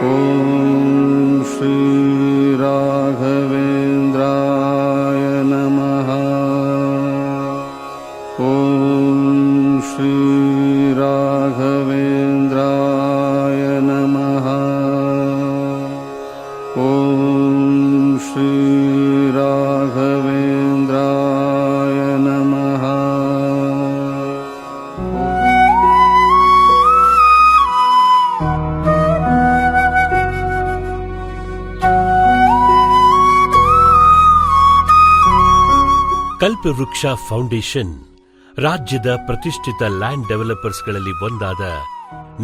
ಓಂ ಶ್ರೀ ರಾಘವೇಂದ್ರಾಯ ನಮಃ. ಓಂ ಶ್ರೀ ರಾಘವೇಂದ್ರಾಯ ನಮಃ. ಓಂ ಶ್ರೀ ರಾಘವೇಂದ್ರಾಯ ನಮಃ. ಕಲ್ಪವೃಕ್ಷ ಫೌಂಡೇಶನ್ ರಾಜ್ಯದ ಪ್ರತಿಷ್ಠಿತ ಲ್ಯಾಂಡ್ ಡೆವಲಪರ್ಸ್ಗಳಲ್ಲಿ ಒಂದಾದ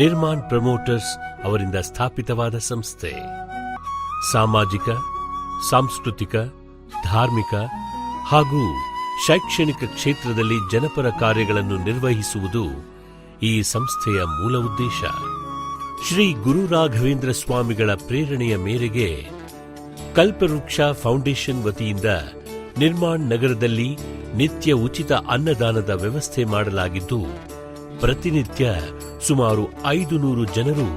ನಿರ್ಮಾಣ್ ಪ್ರಮೋಟರ್ಸ್ ಅವರಿಂದ ಸ್ಥಾಪಿತವಾದ ಸಂಸ್ಥೆ. ಸಾಮಾಜಿಕ, ಸಾಂಸ್ಕೃತಿಕ, ಧಾರ್ಮಿಕ ಹಾಗೂ ಶೈಕ್ಷಣಿಕ ಕ್ಷೇತ್ರದಲ್ಲಿ ಜನಪರ ಕಾರ್ಯಗಳನ್ನು ನಿರ್ವಹಿಸುವುದು ಈ ಸಂಸ್ಥೆಯ ಮೂಲ ಉದ್ದೇಶ. ಶ್ರೀ ಗುರು ರಾಘವೇಂದ್ರ ಸ್ವಾಮಿಗಳ ಪ್ರೇರಣೆಯ ಮೇರೆಗೆ ಕಲ್ಪವೃಕ್ಷ ಫೌಂಡೇಶನ್ ವತಿಯಿಂದ ನಿರ್ಮಾಣ್ ನಗರದಲ್ಲಿ ನಿತ್ಯ ಉಚಿತ ಅನ್ನದಾನದ ವ್ಯವಸ್ಥೆ ಮಾಡಲಾಗಿದ್ದು, ಪ್ರತಿನಿತ್ಯ ಸುಮಾರು 500 ಜನರು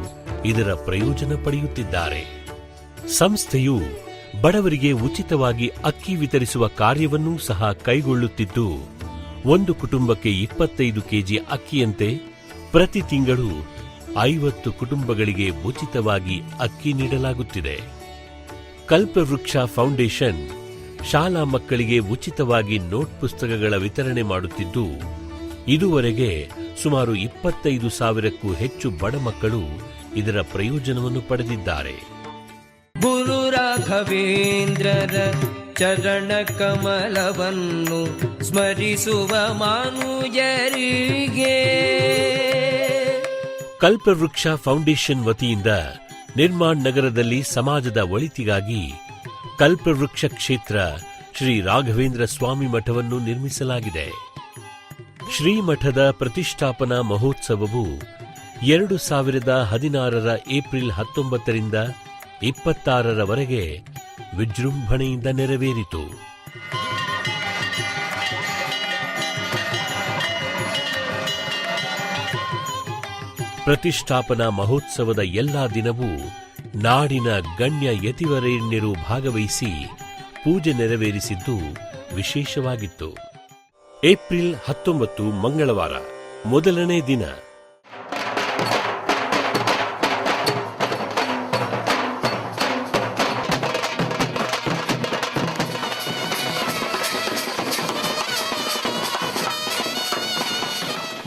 ಇದರ ಪ್ರಯೋಜನ ಪಡೆಯುತ್ತಿದ್ದಾರೆ. ಸಂಸ್ಥೆಯು ಬಡವರಿಗೆ ಉಚಿತವಾಗಿ ಅಕ್ಕಿ ವಿತರಿಸುವ ಕಾರ್ಯವನ್ನೂ ಸಹ ಕೈಗೊಳ್ಳುತ್ತಿದ್ದು, ಒಂದು ಕುಟುಂಬಕ್ಕೆ 25 ಕೆಜಿ ಅಕ್ಕಿಯಂತೆ ಪ್ರತಿ ತಿಂಗಳು 50 ಕುಟುಂಬಗಳಿಗೆ ಉಚಿತವಾಗಿ ಅಕ್ಕಿ ನೀಡಲಾಗುತ್ತಿದೆ. ಕಲ್ಪವೃಕ್ಷ ಫೌಂಡೇಶನ್ ಶಾಲಾ ಮಕ್ಕಳಿಗೆ ಉಚಿತವಾಗಿ ನೋಟ್ ಪುಸ್ತಕಗಳ ವಿತರಣೆ ಮಾಡುತ್ತಿದ್ದು, ಇದುವರೆಗೆ ಸುಮಾರು 25,000ಕ್ಕೂ ಹೆಚ್ಚು ಬಡ ಮಕ್ಕಳು ಇದರ ಪ್ರಯೋಜನವನ್ನು ಪಡೆದಿದ್ದಾರೆ. ಗುರು ರಾಘವೇಂದ್ರರ ಚರಣ ಕಮಲವನ್ನು ಸ್ಮರಿಸುವ ಮಾನುಜರಿಗೆ ಕಲ್ಪವೃಕ್ಷ ಫೌಂಡೇಶನ್ ವತಿಯಿಂದ ನಿರ್ಮಾಣ್ ನಗರದಲ್ಲಿ ಸಮಾಜದ ಒಳಿತಿಗಾಗಿ ಕಲ್ಪವೃಕ್ಷ ಕ್ಷೇತ್ರ ಶ್ರೀ ರಾಘವೇಂದ್ರ ಸ್ವಾಮಿ ಮಠವನ್ನು ನಿರ್ಮಿಸಲಾಗಿದೆ. ಶ್ರೀಮಠದ ಪ್ರತಿಷ್ಠಾಪನಾ ಮಹೋತ್ಸವವು 2016ರ ಏಪ್ರಿಲ್ 19ರಿಂದ 26ರವರೆಗೆ ವಿಜೃಂಭಣೆಯಿಂದ ನೆರವೇರಿತು. ಪ್ರತಿಷ್ಠಾಪನಾ ಮಹೋತ್ಸವದ ಎಲ್ಲಾ ದಿನವೂ ನಾಡಿನ ಗಣ್ಯ ಯತಿವರೇಣ್ಯರು ಭಾಗವಹಿಸಿ ಪೂಜೆ ನೆರವೇರಿಸಿದ್ದು ವಿಶೇಷವಾಗಿತ್ತು. ಏಪ್ರಿಲ್ 19 ಮಂಗಳವಾರ ಮೊದಲನೇ ದಿನ.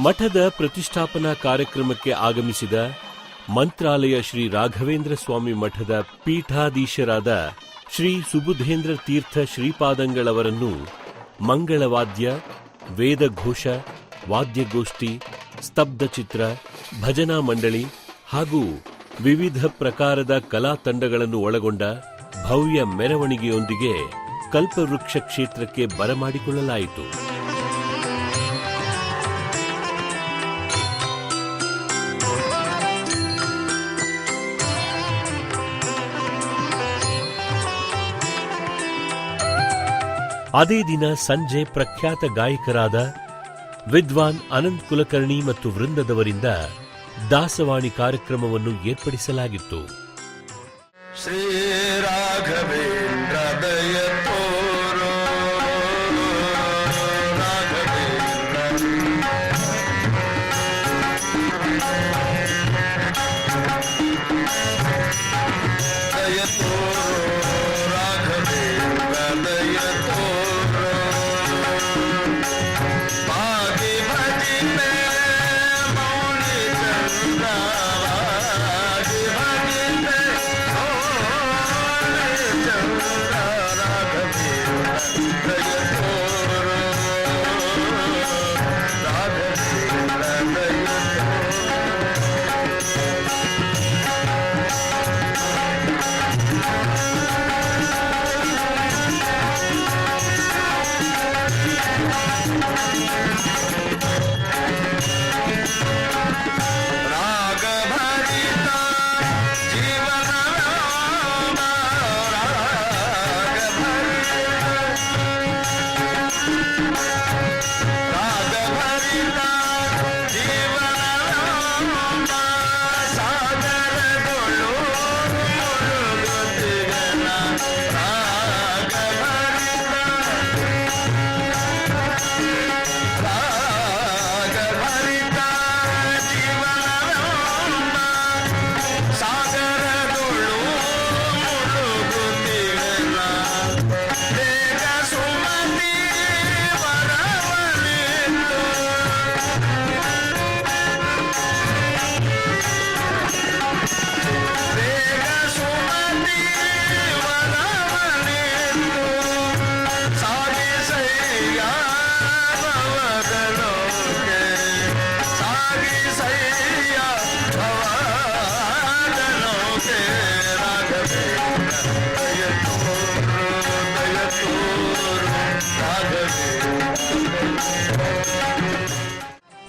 ಮಠದ ಪ್ರತಿಷ್ಠಾಪನಾ ಕಾರ್ಯಕ್ರಮಕ್ಕೆ ಆಗಮಿಸಿದ ಮಂತ್ರಾಲಯ ಶ್ರೀ ರಾಘವೇಂದ್ರ ಸ್ವಾಮಿ ಮಠದ ಪೀಠಾಧೀಶರಾದ ಶ್ರೀ ಸುಬುಧೇಂದ್ರ ತೀರ್ಥ ಶ್ರೀಪಾದಂಗಳವರನ್ನು ಮಂಗಳವಾದ್ಯ, ವೇದಘೋಷ, ವಾದ್ಯಗೋಷ್ಠಿ, ಸ್ತಬ್ಧಚಿತ್ರ, ಭಜನಾ ಮಂಡಳಿ ಹಾಗೂ ವಿವಿಧ ಪ್ರಕಾರದ ಕಲಾ ತಂಡಗಳನ್ನು ಒಳಗೊಂಡ ಭವ್ಯ ಮೆರವಣಿಗೆಯೊಂದಿಗೆ ಕಲ್ಪವೃಕ್ಷ ಕ್ಷೇತ್ರಕ್ಕೆ ಬರಮಾಡಿಕೊಳ್ಳಲಾಯಿತು. ಅದೇ ದಿನ ಸಂಜೆ ಪ್ರಖ್ಯಾತ ಗಾಯಕರಾದ ವಿದ್ವಾನ್ ಅನಂತ್ ಕುಲಕರ್ಣಿ ಮತ್ತು ವೃಂದದವರಿಂದ ದಾಸವಾಣಿ ಕಾರ್ಯಕ್ರಮವನ್ನು ಏರ್ಪಡಿಸಲಾಗಿತ್ತು. ಶ್ರೀ ರಾಘವೇಂದ್ರ ದಯ ತೋರೋ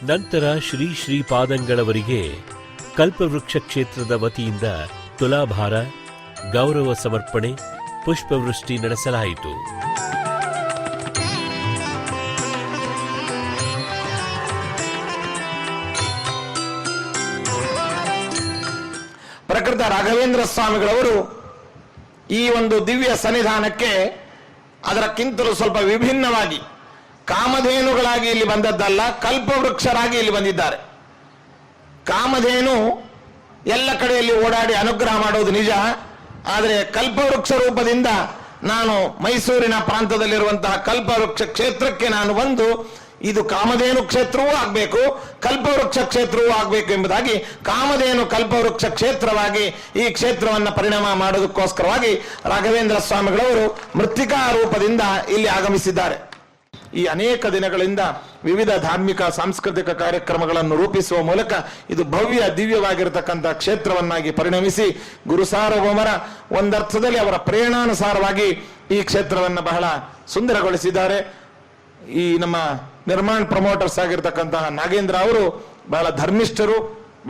ನಂತರ ಶ್ರೀ ಶ್ರೀಪಾದಂಗಳವರಿಗೆ ಕಲ್ಪವೃಕ್ಷ ಕ್ಷೇತ್ರದ ವತಿಯಿಂದ ತುಲಾಭಾರ, ಗೌರವ ಸಮರ್ಪಣೆ, ಪುಷ್ಪವೃಷ್ಟಿ ನಡೆಸಲಾಯಿತು. ಪ್ರಕೃತ ರಾಘವೇಂದ್ರ ಸ್ವಾಮಿಗಳವರು ಈ ಒಂದು ದಿವ್ಯ ಸನ್ನಿಧಾನಕ್ಕೆ ಅದಕ್ಕಿಂತಲೂ ಸ್ವಲ್ಪ ವಿಭಿನ್ನವಾಗಿ ಕಾಮಧೇನುಗಳಾಗಿ ಇಲ್ಲಿ ಬಂದದ್ದಲ್ಲ, ಕಲ್ಪವೃಕ್ಷರಾಗಿ ಇಲ್ಲಿ ಬಂದಿದ್ದಾರೆ. ಕಾಮಧೇನು ಎಲ್ಲ ಕಡೆಯಲ್ಲಿ ಓಡಾಡಿ ಅನುಗ್ರಹ ಮಾಡೋದು ನಿಜ, ಆದರೆ ಕಲ್ಪವೃಕ್ಷ ರೂಪದಿಂದ ನಾನು ಮೈಸೂರಿನ ಪ್ರಾಂತದಲ್ಲಿರುವಂತಹ ಕಲ್ಪವೃಕ್ಷ ಕ್ಷೇತ್ರಕ್ಕೆ ನಾನು ಬಂದು ಇದು ಕಾಮಧೇನು ಕ್ಷೇತ್ರವೂ ಆಗಬೇಕು, ಕಲ್ಪವೃಕ್ಷ ಕ್ಷೇತ್ರವೂ ಆಗಬೇಕು ಎಂಬುದಾಗಿ ಕಾಮಧೇನು ಕಲ್ಪವೃಕ್ಷ ಕ್ಷೇತ್ರವಾಗಿ ಈ ಕ್ಷೇತ್ರವನ್ನು ಪರಿಣಾಮ ಮಾಡೋದಕ್ಕೋಸ್ಕರವಾಗಿ ರಾಘವೇಂದ್ರ ಸ್ವಾಮಿಗಳವರು ಮೃತ್ತಿಕಾ ರೂಪದಿಂದ ಇಲ್ಲಿ ಆಗಮಿಸಿದ್ದಾರೆ. ಈ ಅನೇಕ ದಿನಗಳಿಂದ ವಿವಿಧ ಧಾರ್ಮಿಕ ಸಾಂಸ್ಕೃತಿಕ ಕಾರ್ಯಕ್ರಮಗಳನ್ನು ರೂಪಿಸುವ ಮೂಲಕ ಇದು ಭವ್ಯ ದಿವ್ಯವಾಗಿರತಕ್ಕಂಥ ಕ್ಷೇತ್ರವನ್ನಾಗಿ ಪರಿಣಮಿಸಿ ಗುರುಸಾರ್ವಭೌಮರ ಒಂದರ್ಥದಲ್ಲಿ ಅವರ ಪ್ರೇರಣಾನುಸಾರವಾಗಿ ಈ ಕ್ಷೇತ್ರವನ್ನು ಬಹಳ ಸುಂದರಗೊಳಿಸಿದ್ದಾರೆ. ಈ ನಮ್ಮ ನಿರ್ಮಾಣ ಪ್ರಮೋಟರ್ಸ್ ಆಗಿರ್ತಕ್ಕಂತಹ ನಾಗೇಂದ್ರ ಅವರು ಬಹಳ ಧರ್ಮಿಷ್ಠರು,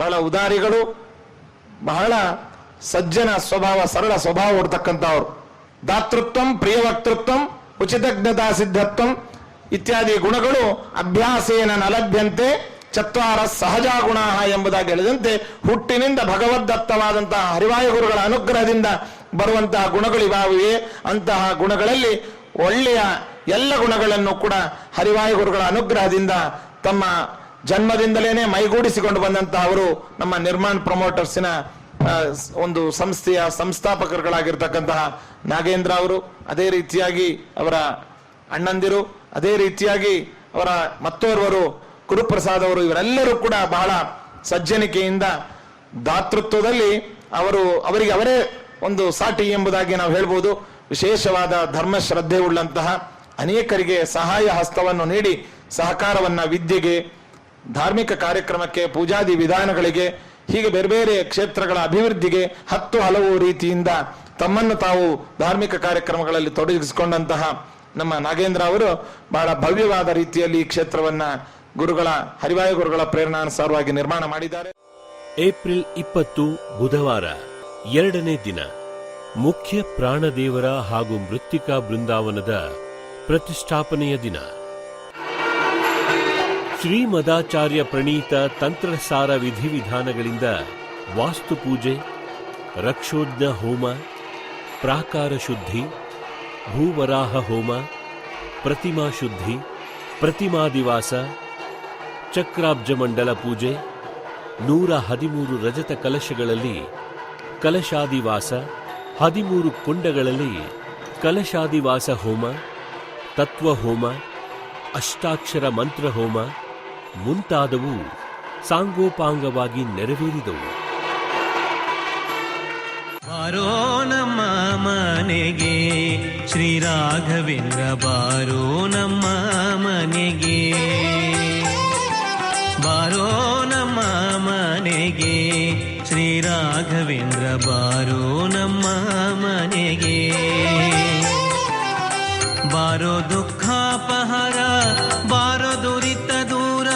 ಬಹಳ ಉದಾರಿಗಳು, ಬಹಳ ಸಜ್ಜನ ಸ್ವಭಾವ, ಸರಳ ಸ್ವಭಾವ ಇರತಕ್ಕಂಥವ್ರು. ದಾತೃತ್ವಂ, ಪ್ರಿಯವಕ್ತೃತ್ವಂ, ಉಚಿತಜ್ಞತಾ ಸಿದ್ಧತ್ವಂ ಇತ್ಯಾದಿ ಗುಣಗಳು ಅಭ್ಯಾಸೇನ ನಲಭ್ಯಂತೆ ಚತ್ವಾರ ಸಹಜ ಗುಣ ಎಂಬುದಾಗಿ ಹೇಳಿದಂತೆ ಹುಟ್ಟಿನಿಂದ ಭಗವದ್ದತ್ತವಾದಂತಹ ಹರಿವಾಯುಗುರುಗಳ ಅನುಗ್ರಹದಿಂದ ಬರುವಂತಹ ಗುಣಗಳು ಇವಾವಿವೆ. ಅಂತಹ ಗುಣಗಳಲ್ಲಿ ಒಳ್ಳೆಯ ಎಲ್ಲ ಗುಣಗಳನ್ನು ಕೂಡ ಹರಿವಾಯುಗುರುಗಳ ಅನುಗ್ರಹದಿಂದ ತಮ್ಮ ಜನ್ಮದಿಂದಲೇನೆ ಮೈಗೂಡಿಸಿಕೊಂಡು ಬಂದಂತಹ ಅವರು ನಮ್ಮ ನಿರ್ಮಾಣ ಪ್ರಮೋಟರ್ಸಿನ ಒಂದು ಸಂಸ್ಥೆಯ ಸಂಸ್ಥಾಪಕರುಗಳಾಗಿರ್ತಕ್ಕಂತಹ ನಾಗೇಂದ್ರ ಅವರು, ಅದೇ ರೀತಿಯಾಗಿ ಅವರ ಅಣ್ಣಂದಿರು, ಅದೇ ರೀತಿಯಾಗಿ ಅವರ ಮತ್ತೋರ್ವರು ಗುರುಪ್ರಸಾದ್ ಅವರು, ಇವರೆಲ್ಲರೂ ಕೂಡ ಬಹಳ ಸಜ್ಜನಿಕೆಯಿಂದ ದಾತೃತ್ವದಲ್ಲಿ ಅವರಿಗೆ ಅವರೇ ಒಂದು ಸಾಟಿ ಎಂಬುದಾಗಿ ನಾವು ಹೇಳ್ಬೋದು. ವಿಶೇಷವಾದ ಧರ್ಮ ಶ್ರದ್ಧೆ ಉಳ್ಳಂತಹ ಅನೇಕರಿಗೆ ಸಹಾಯ ಹಸ್ತವನ್ನು ನೀಡಿ ಸಹಕಾರವನ್ನ ವಿದ್ಯೆಗೆ, ಧಾರ್ಮಿಕ ಕಾರ್ಯಕ್ರಮಕ್ಕೆ, ಪೂಜಾದಿ ವಿಧಾನಗಳಿಗೆ, ಹೀಗೆ ಬೇರೆ ಬೇರೆ ಕ್ಷೇತ್ರಗಳ ಅಭಿವೃದ್ಧಿಗೆ ಹಲವು ರೀತಿಯಿಂದ ತಮ್ಮನ್ನು ತಾವು ಧಾರ್ಮಿಕ ಕಾರ್ಯಕ್ರಮಗಳಲ್ಲಿ ತೊಡಗಿಸಿಕೊಂಡಂತಹ ನಮ್ಮ ನಾಗೇಂದ್ರ ಅವರು ಬಹಳ ಭವ್ಯವಾದ ರೀತಿಯಲ್ಲಿ ಈ ಕ್ಷೇತ್ರವನ್ನ ಹರಿವಾಯು ಗುರುಗಳ ಪ್ರೇರಣಾನುಸಾರವಾಗಿ ನಿರ್ಮಾಣ ಮಾಡಿದ್ದಾರೆ. ಏಪ್ರಿಲ್ 20 ಬುಧವಾರ, 2ನೇ ದಿನ, ಮುಖ್ಯ ಪ್ರಾಣದೇವರ ಹಾಗೂ ಮೃತ್ತಿಕಾ ಬೃಂದಾವನದ ಪ್ರತಿಷ್ಠಾಪನೆಯ ದಿನ. ಶ್ರೀಮದಾಚಾರ್ಯ ಪ್ರಣೀತ ತಂತ್ರಸಾರ ವಿಧಿವಿಧಾನಗಳಿಂದ ವಾಸ್ತುಪೂಜೆ, ರಕ್ಷೋಜ್ಞ ಹೋಮ, ಪ್ರಾಕಾರ ಶುದ್ಧಿ, ಭೂವರಾಹ ಹೋಮ, ಪ್ರತಿಮಾ ಶುದ್ಧಿ, ಪ್ರತಿಮಾದಿವಾಸ, ಚಕ್ರಾಬ್ಜ ಮಂಡಲ ಪೂಜೆ, 113 ರಜತ ಕಲಶಗಳಲ್ಲಿ ಕಲಶಾದಿವಾಸ, 13 ಕುಂಡಗಳಲ್ಲಿ ಕಲಶಾದಿವಾಸ ಹೋಮ, ತತ್ವಹೋಮ, ಅಷ್ಟಾಕ್ಷರ ಮಂತ್ರ ಹೋಮ ಮುಂತಾದವು ಸಾಂಗೋಪಾಂಗವಾಗಿ ನೆರವೇರಿದವು. ಬಾರೋ ನಮ್ಮ ಮನೆಗೆ ಶ್ರೀ ರಾಘವೇಂದ್ರ, ಬಾರೋ ನಮ್ಮ ಮನೆಗೆ, ಬಾರೋ ನಮ್ಮ ಮನೆಗೆ ಶ್ರೀ ರಾಘವೇಂದ್ರ, ಬಾರೋ ನಮ್ಮ ಮನೆಗೆ. ಬಾರೋ ದುಃಖಾಪಹಾರ, ಬಾರೋ ದುರಿತ ದೂರ,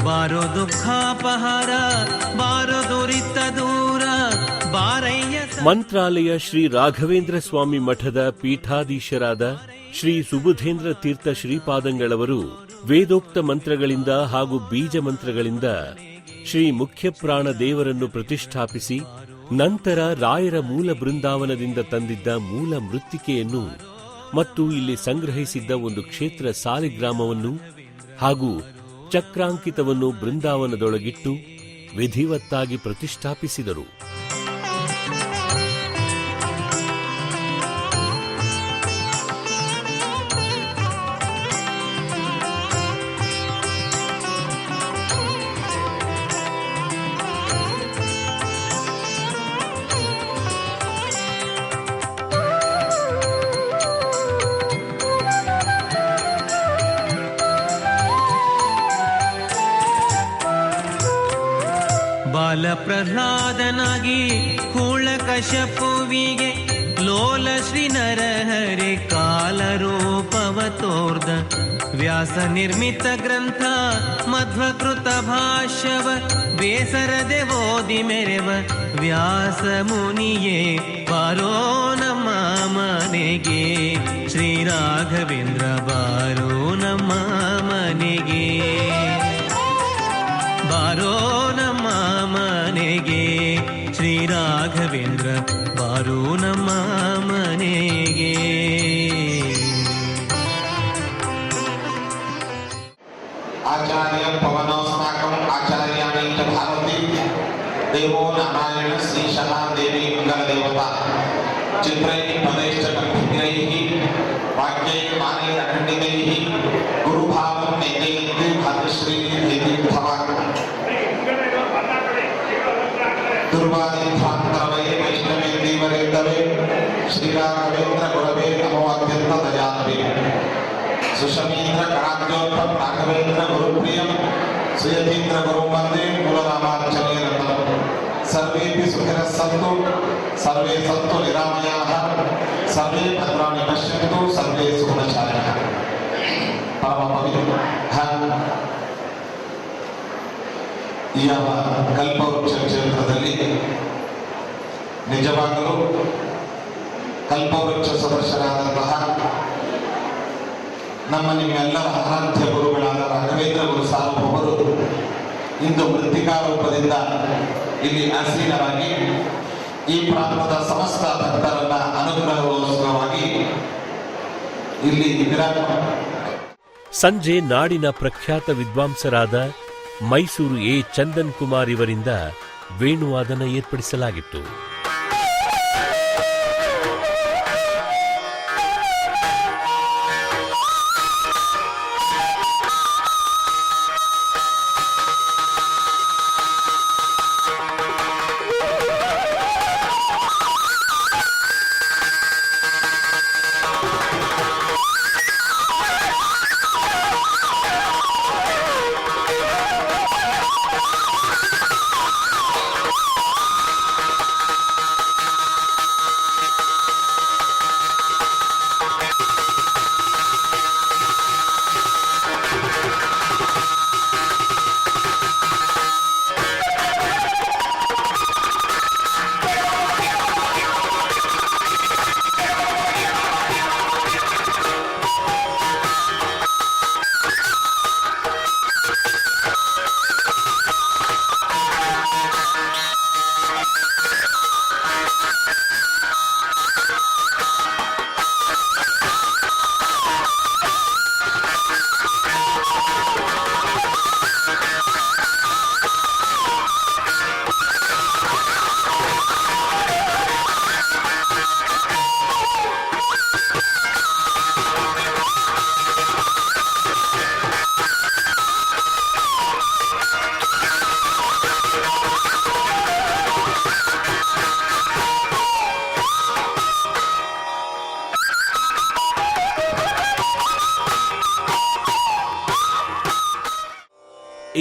ಬಾರೋ ದುಃಖಾಪಹಾರ, ಬಾರೋ ದುರಿತ ದೂರ, ಬಾರಯ್ಯ. ಮಂತ್ರಾಲಯ ಶ್ರೀ ರಾಘವೇಂದ್ರ ಸ್ವಾಮಿ ಮಠದ ಪೀಠಾಧೀಶರಾದ ಶ್ರೀ ಸುಬುಧೇಂದ್ರ ತೀರ್ಥ ಶ್ರೀಪಾದಂಗಳವರು ವೇದೋಕ್ತ ಮಂತ್ರಗಳಿಂದ ಹಾಗೂ ಬೀಜ ಮಂತ್ರಗಳಿಂದ ಶ್ರೀ ಮುಖ್ಯಪ್ರಾಣ ದೇವರನ್ನು ಪ್ರತಿಷ್ಠಾಪಿಸಿ, ನಂತರ ರಾಯರ ಮೂಲ ಬೃಂದಾವನದಿಂದ ತಂದಿದ್ದ ಮೂಲ ಮೃತ್ತಿಕೆಯನ್ನು ಮತ್ತು ಇಲ್ಲಿ ಸಂಗ್ರಹಿಸಿದ್ದ ಒಂದು ಕ್ಷೇತ್ರ ಸಾಲಿಗ್ರಾಮವನ್ನು ಹಾಗೂ ಚಕ್ರಾಂಕಿತವನ್ನು ಬೃಂದಾವನದೊಳಗಿಟ್ಟು ವಿಧಿವತ್ತಾಗಿ ಪ್ರತಿಷ್ಠಾಪಿಸಿದರು. ಬಾಲ ಪ್ರಹ್ಲಾದನಾಗಿ ಕೂಳ ಕಶಪುವಿಗೆ ಲೋಲ ಶ್ರೀ ನರಹರಿ ಕಾಲರೂಪವತೋರ್ದ ವ್ಯಾಸ ನಿರ್ಮಿತ ಗ್ರಂಥ ಮಧ್ವಕೃತ ಭಾಷ್ಯವ ಬೇಸರದೆ ಓದಿ ಮೆರೆವ ವ್ಯಾಸ ಮುನಿಯೇ ಬಾರೋ ನಮ್ಮ ಮನೆಗೆ ಶ್ರೀ ರಾಘವೇಂದ್ರ ಬಾರೋ ನಮ್ಮ ಮನೆಗೆ ಬಾರೋ ನಮ್ಮ ಮನೆಗೆ ಶ್ರೀ ರಾಘವೇಂದ್ರ ಬಾರೋ ನಮ್ಮ ಮನೆಗೆ. ಆಚಾರ್ಯ ಪವನೋಸ್ಮಾಕಂ ಆಚಾರ್ಯಾಣಿ ಚ ಭಾರತಿ ದೇವೋ ನಾರಾಯಣ ಶ್ರೀಶಃ ದೇವಿ ಮಂಗಲ ದೇವತಾ ಚಿತ್ರೈ ಪದೈಶ್ಚ ಕಂಠಿಗ್ರೈ ವಾಕ್ಯೈ ಮಾನೈ ಅಖಂಡಿತೈ ಗುರುಭಾವಂ ನೈಕೈಕಿ ಭಾತೃಶ್ರೀ ತೀರ್ಥವಾಕ್ ದುರ್ವಾದಿಧ್ವಾಂತರವೇ ವೈಷ್ಣವೇ ದೇವರೇಂದವೇ ಶ್ರೀರಾಘವೇಂದ್ರ ಗುರವೇ ನಮೋ ಅತ್ಯಂತ ದಯಾನವೇ ಸುಶಮೀಂದ್ರ ಕರಾಗ್ಯೋತ್ಪಂ ರಾಘವೇಂದ್ರ ಗುರುಪ್ರಿಯಂ ಸುಯತೀಂದ್ರ ಗುರು ವಂದೇ ಮೂಲರಾಮಾರ್ಚನೆ ರತಂ ಸರ್ವೇಪಿ ಸುಖಿನಃ ಸಂತು ಸರ್ವೇ ಸಂತು ನಿರಾಮಯಾಃ ಸರ್ವೇ ಭದ್ರಾಣಿ ಪಶ್ಯಂತು ಸರ್ವೇ ಸುಗುಣಶಾಲಿನಃ. ಪರಮ ಪವಿತ್ರ ಯಾವ ಕಲ್ಪವೃಕ್ಷ ಕ್ಷೇತ್ರದಲ್ಲಿ ನಿಜವಾಗಲೂ ಕಲ್ಪವೃಕ್ಷ ಸದಸ್ಯರಾದಂತಹ ನಮ್ಮ ನಿಮ್ಮೆಲ್ಲರ ಆರಾಧ್ಯ ಗುರುಗಳಾದ ರಾಘವೇಂದ್ರ ಗುರು ಸಾರ್ವಭೌಮರು ಇಂದು ಮೃತ್ತಿಕಾ ರೂಪದಿಂದ ಇಲ್ಲಿ ಆಸೀನರಾಗಿ ಈ ಪ್ರಾಂತದ ಸಮಸ್ತ ಭಕ್ತರನ್ನ ಅನುಗ್ರಹಗೋಸ್ಕರವಾಗಿ ಇಲ್ಲಿ ವಿರಾಮ. ಸಂಜೆ ನಾಡಿನ ಪ್ರಖ್ಯಾತ ವಿದ್ವಾಂಸರಾದ ಮೈಸೂರು ಎ ಚಂದನ್ ಕುಮಾರ್ ಇವರಿಂದ ವೇಣುವಾದನ ಏರ್ಪಡಿಸಲಾಗಿತ್ತು.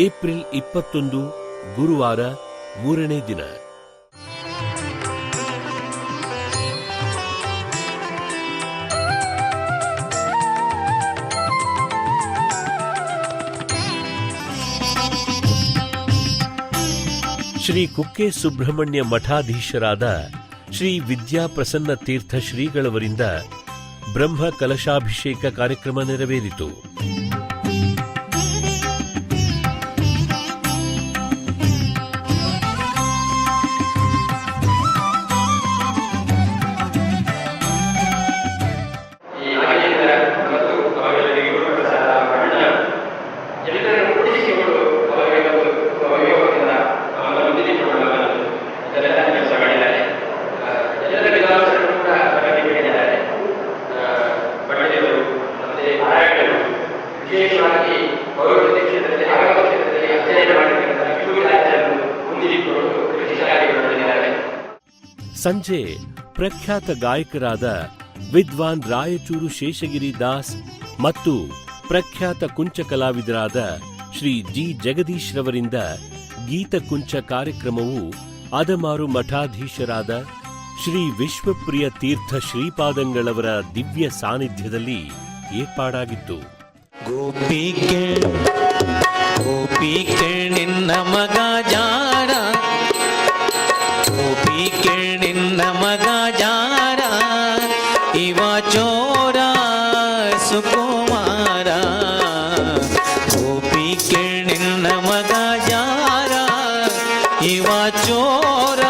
ಏಪ್ರಿಲ್ 21 ಗುರುವಾರ, ಮೂರನೇ ದಿನ. ಶ್ರೀ ಕುಕ್ಕೆ ಸುಬ್ರಹ್ಮಣ್ಯ ಮಠಾಧೀಶರಾದ ಶ್ರೀ ವಿದ್ಯಾಪ್ರಸನ್ನ ತೀರ್ಥ ಶ್ರೀಗಳವರಿಂದ ಬ್ರಹ್ಮ ಕಲಶಾಭಿಷೇಕ ಕಾರ್ಯಕ್ರಮ ನೆರವೇರಿತು. ಸಂಜೆ ಪ್ರಖ್ಯಾತ ಗಾಯಕರಾದ ವಿದ್ವಾನ್ ರಾಯಚೂರು ಶೇಷಗಿರಿ ದಾಸ್ ಮತ್ತು ಪ್ರಖ್ಯಾತ ಕುಂಚ ಕಲಾವಿದರಾದ ಶ್ರೀ ಜಿ ಜಗದೀಶ್ ರವರಿಂದ ಗೀತಕುಂಚ ಕಾರ್ಯಕ್ರಮವು ಅದಮಾರು ಮಠಾಧೀಶರಾದ ಶ್ರೀ ವಿಶ್ವಪ್ರಿಯ ತೀರ್ಥ ಶ್ರೀಪಾದಂಗಳವರ ದಿವ್ಯ ಸಾನ್ನಿಧ್ಯದಲ್ಲಿ ಏರ್ಪಾಡಾಗಿತ್ತು. ಗೋಪಿಕೆ ನಿನ್ನ ಮಗ ಜಾರ, ಗೋಪಿಕೆ ನಿನ್ನ ಮಗ ಜಾರ, ಇವ ಚೋರ ಸುಕುಮಾರ. ಗೋಪಿಕೆ ನಿನ್ನ ಮಗ ಜಾರ, ಇವ ಚೋರ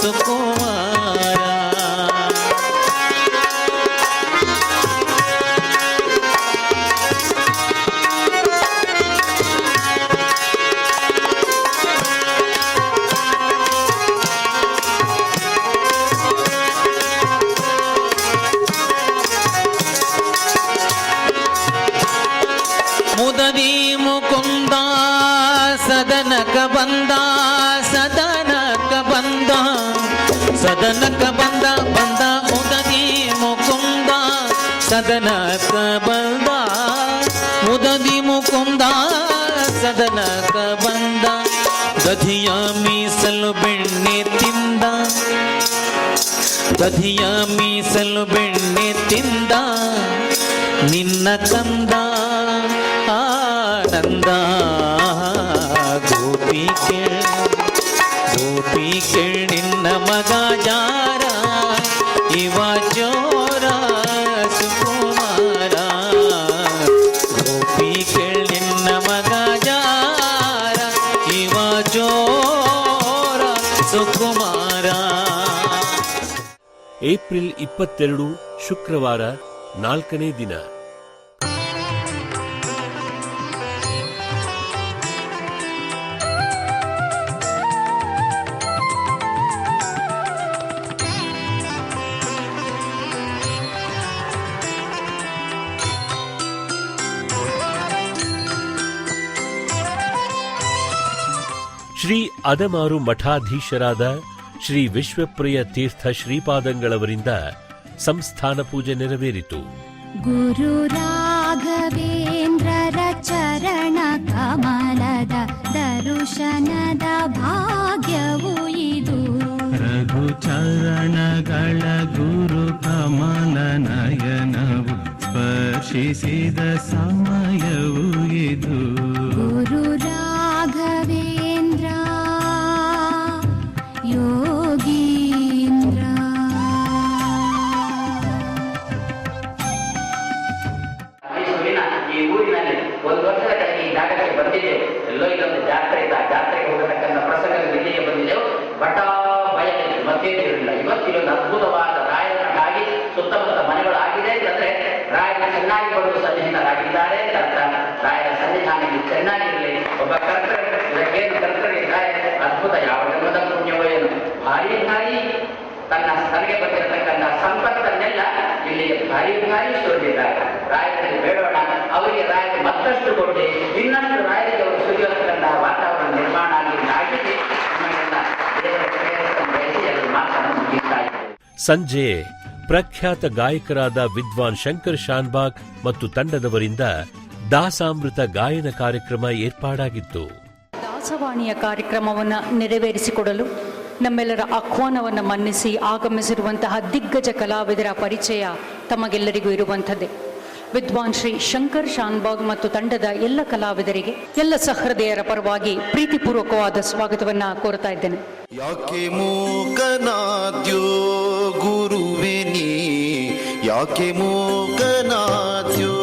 ಸುಕುಮಾರ. ಮುದದಿ ಮುಕುಂದ ಸದನಕ ಬಂದ, ಸದನಕ ಬಂದ, ಸದನಕ ಬಂದ ಬಂದ. ಮುದದಿ ಮುಕುಂದ ಸದನಕ ಬಂದ, ಮುದದಿ ಮುಕುಂದ ಸದನಕ ಬಂದ. ದಧಿಯ ಮೀಸಲು ಬೆಣ್ಣೆ ತಿಂದ, ದಧಿಯ ಮೀಸಲು ಬೆಣ್ಣೆ ತಿಂದ, ನಿನ್ನ ಕಂದ ಆನಂದ. ಗೋಪಿಕೆ ಗೋಪಿಕೆ ನಿನ್ನ ಮಗ ಜಾರ, ಇವ ಚೋರ ಸುಕುಮಾರ. ಗೋಪಿಕೆ ನಿನ್ನ ಮಗ ಜಾರ, ಇವ ಚೋರ ಸುಕುಮಾರ. ಏಪ್ರಿಲ್ 22 ಶುಕ್ರವಾರ 4ನೇ ದಿನ. ಶ್ರೀ ಅದಮಾರು ಮಠಾಧೀಶರಾದ ಶ್ರೀ ವಿಶ್ವಪ್ರಿಯ ತೀರ್ಥ ಶ್ರೀಪಾದಂಗಳವರಿಂದ ಸಂಸ್ಥಾನ ಪೂಜೆ ನೆರವೇರಿತು. ಗುರು ರಾಘವೇಂದ್ರರ ಚರಣ ಕಮಲದ ದರ್ಶನದ ಭಾಗ್ಯವು ಇದು. ರಘು ಚರಣಗಳ ಗುರು ಕಮಲ ನಯನವು ಸ್ಪರ್ಶಿಸಿದ ಸಮಯವು ಇದು. ಗುರು ರಾಘವೇಂದ್ರ ಯೋಗೀಂದ್ರ. ಮೈಸೂರಿನ ಈ ಊರಿನಲ್ಲಿ ಒಂದು ವರ್ಷದ ಕಡೆಗೆ ಈ ಜಾಗಕ್ಕೆ ಬಂದಿದ್ದೆವು. ಎಲ್ಲೋ ಇಲ್ಲೊಂದು ಜಾತ್ರೆ ಇತ್ತು, ಆ ಜಾತ್ರೆಗೆ ಹೋಗತಕ್ಕಂಥ ಪ್ರಸಂಗ ಇಲ್ಲಿಗೆ ಬಂದಿದ್ದೆವು. ಬಟ ಭಯದಲ್ಲಿ ಮತ್ತೇನಿರಲಿಲ್ಲ. ಇವತ್ತಿಲ್ಲೊಂದು ಅದ್ಭುತವಾದ ರಾಯರನ್ನಾಗಿ ಸುತ್ತಮುತ್ತ ಮನೆಗಳು ಆಗಿದೆ ಅಂತಂದ್ರೆ ರಾಯರ ಚೆನ್ನಾಗಿ ಬರುವ ಸನ್ನಿಹಿತರಾಗಿದ್ದಾರೆ ಅಂತ. ರಾಯರ ಸನ್ನಿಧಾನಕ್ಕೆ ಚೆನ್ನಾಗಿರಲಿ. ಒಬ್ಬ ಕರ್ತೃ, ಇದಕ್ಕೇನು ಕರ್ತೃಗೆ ಅದ್ಭುತ, ಯಾವ ಜನ್ಮದ ಪುಣ್ಯವೋ ಏನು. ಭಾರಿ ಭಾರಿ ತನಗೆ ಬಂದಿರತಕ್ಕಂಥ ಸಂಪತ್ತನ್ನೆಲ್ಲ ಇಲ್ಲಿಗೆ ಭಾರಿ ಭಾರಿ ಸೋರಿದ್ದಾರೆ. ರಾಯರಿಗೆ ಬೇಡೋಣ, ಅವರಿಗೆ ರಾಯರಿಗೆ ಮತ್ತಷ್ಟು ಕೊಟ್ಟು ಇನ್ನಷ್ಟು ರಾಯರಿಗೆ ಅವರು ಸುರಿಯತಕ್ಕಂತಹ ವಾತಾವರಣ ನಿರ್ಮಾಣ ಆಗಿದೆ. ನಮಗೆಲ್ಲ ದೇವರ ಶ್ರೇಯಸ್ಸನ್ನು ಬಯಸಿ ಅದರ ಮಾತನ್ನು ಮುಗಿಸ್ತಾ ಇದ್ದೇವೆ. ಸಂಜೆ ಪ್ರಖ್ಯಾತ ಗಾಯಕರಾದ ವಿದ್ವಾನ್ ಶಂಕರ್ ಶಾನ್ಭಾಗ್ ಮತ್ತು ತಂಡದವರಿಂದ ದಾಸಾಮೃತ ಗಾಯನ ಕಾರ್ಯಕ್ರಮ ಏರ್ಪಾಡಾಗಿತ್ತು. ದಾಸವಾಣಿಯ ಕಾರ್ಯಕ್ರಮವನ್ನು ನೆರವೇರಿಸಿಕೊಡಲು ನಮ್ಮೆಲ್ಲರ ಆಹ್ವಾನವನ್ನು ಮನ್ನಿಸಿ ಆಗಮಿಸಿರುವಂತಹ ದಿಗ್ಗಜ ಕಲಾವಿದರ ಪರಿಚಯ ತಮಗೆಲ್ಲರಿಗೂ ಇರುವಂಥದ್ದೇ. ವಿದ್ವಾನ್ ಶ್ರೀ ಶಂಕರ್ ಶಾನ್ಭಾಗ್ ಮತ್ತು ತಂಡದ ಎಲ್ಲ ಕಲಾವಿದರಿಗೆ ಎಲ್ಲ ಸಹೃದಯರ ಪರವಾಗಿ ಪ್ರೀತಿಪೂರ್ವಕವಾದ ಸ್ವಾಗತವನ್ನು ಕೋರ್ತಾ ಇದ್ದೇನೆ. ಯಾಕೆ ಮೂಕನಾದ್ಯೋ ಗುರುವೆ ನೀ, ಯಾಕೆ ಮೂಕನಾದ್ಯೋ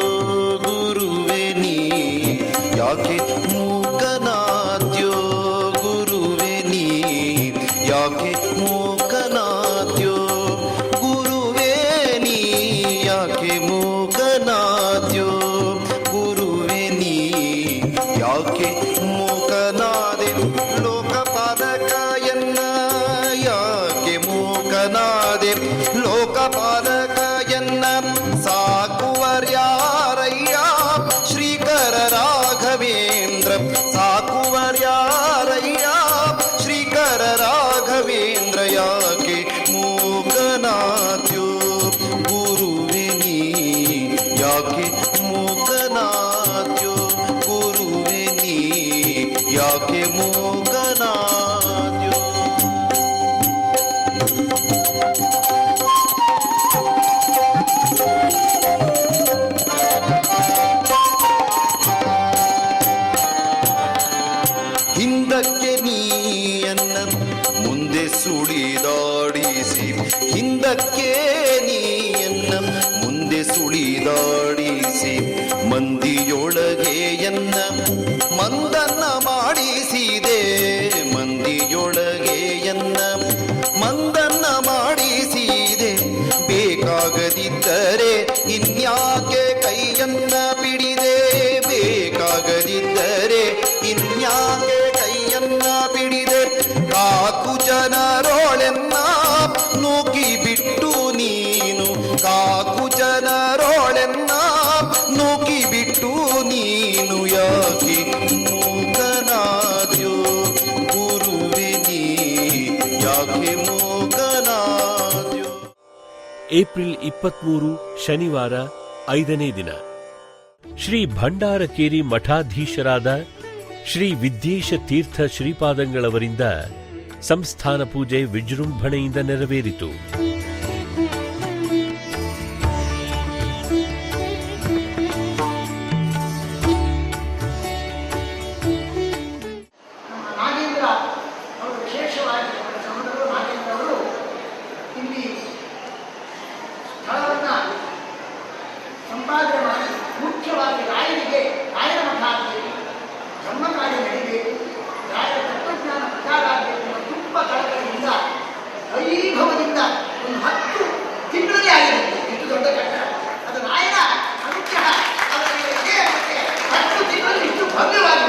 ಗುರುವೆ ನೀ, ಯಾಕೆ ಮೂಕನಾದ್ಯೋ ಗುರುವೆ ನೀ, ಯಾಕೆ ಮೂಕನಾದ್ಯೋ ಗುರುವೆ ನೀ, ಯಾಕೆ ಮೂಕನಾದ್ಯೋ ಗುರುವೆ ನೀ, ಯಾಕೆ ಮೂಕನಾದೆ ಲೋಕಪಾಲಕ ಎನ್ನ, ಯಾಕೆ ಮೂಕನಾದೆ ಲೋಕಪಾಲಕ ಎನ್ನ, ಸಾಕುವರ್ಯಾರಯ್ಯ ಶ್ರೀಕರ ರಾಘವೇಂದ್ರ, ಸಾಕುವರ್ಯಾರಯ್ಯ ಶ್ರೀಕರ ರಾಘವೇಂದ್ರ, ಯಾಕೆ ಮೂಕನಾದ್ಯೋ ಗುರುವೆ ನೀ, ಯಾಕೆ ಮೂಕನಾದ್ಯೋ ಗುರುವೆ ನೀ, ಯಾಕೆ ಮೂಕನಾದ್ಯೋ. ಹಿಂದಕ್ಕೆ ನೀಯನ್ನ ಮುಂದೆ ಸುಳಿದಾಡಿಸಿ ಹಿಂದಕ್ಕೆ ನೀಯನ್ನ ಮುಂದೆ ಸುಳಿದಾಡಿಸಿ ಮಂದಿಯೊಳಗೆ ಎನ್ನ ಮಂದನ್ನ ಮಾಡಿಸಿದೆ ಮಂದಿಯೊಳಗೆ ಎನ್ನ ಮಂದನ್ನ ಮಾಡಿಸಿದೆ ಬೇಕಾಗದಿದ್ದರೆ ಇನ್ಯಾಕೆ ಕೈಯನ್ನ ಬಿಡಿದೆ ಬೇಕಾಗದಿದ್ದರೆ ಇನ್ಯಾಕೆ ಕೈಯನ್ನ ಬಿಡಿದೆ ಕಾಕು ಜನರೋಳೆನ್ನ ನೂಕಿ ಬಿಟ್ಟು ನೀನು ಕಾಕು ಜನರೋಳೆನ್ನ ನೂಕಿ ಬಿಟ್ಟು ನೀನು ಯಾಕೆ ಮೂಕನಾದ್ಯೋ ಗುರುವೆ ನೀ ಯಾಕೆ ಮೂಕನಾದ್ಯೋ. ಏಪ್ರಿಲ್ 23 ಶನಿವಾರ 5ನೇ ದಿನ ಶ್ರೀ ಭಂಡಾರಕೇರಿ ಮಠಾಧೀಶರಾದ ಶ್ರೀ ವಿದ್ಯೇಶ ತೀರ್ಥ ಶ್ರೀಪಾದಂಗಳವರಿಂದ ಸಂಸ್ಥಾನ ಪೂಜೆ ವಿಜೃಂಭಣೆಯಿಂದ ನೆರವೇರಿತು. ನಾಗೇಂದ್ರ ಅವರು ವಿಶೇಷವಾಗಿ ಸಹೋದರರು ನಾಗೇಂದ್ರ ಅವರು ಇಲ್ಲಿ ಸ್ಥಳವನ್ನು ಸಂಪಾದನೆ ಮಾಡಿ ಮುಖ್ಯವಾಗಿ ರಾಯರಿಗೆ ರಾಯರ ಮಠ ಆಗಬೇಕು, ಧರ್ಮ ಕಾರ್ಯ ನಡೀಬೇಕು, ರಾಯರ ತತ್ವಜ್ಞಾನ ಪ್ರಚಾರ ಆಗಬೇಕು ಅನ್ನೋ ತುಂಬ ಕಳಕಳಿಯಿಂದ ವೈಭವದಿಂದ ಒಂದು 10 ತಿಂಗಳಿಗೆ ಆಗಿದೆ. ಇದು ದೊಡ್ಡ ಕಟ್ಟಡ, ಅದು ರಾಯರ ಅನುಗ್ರಹ ಅವರಿಗೆ ಇದೆ. ಮತ್ತೆ 10 ತಿಂಗಳಲ್ಲಿ ಇಷ್ಟು ಭವ್ಯವಾಗಿ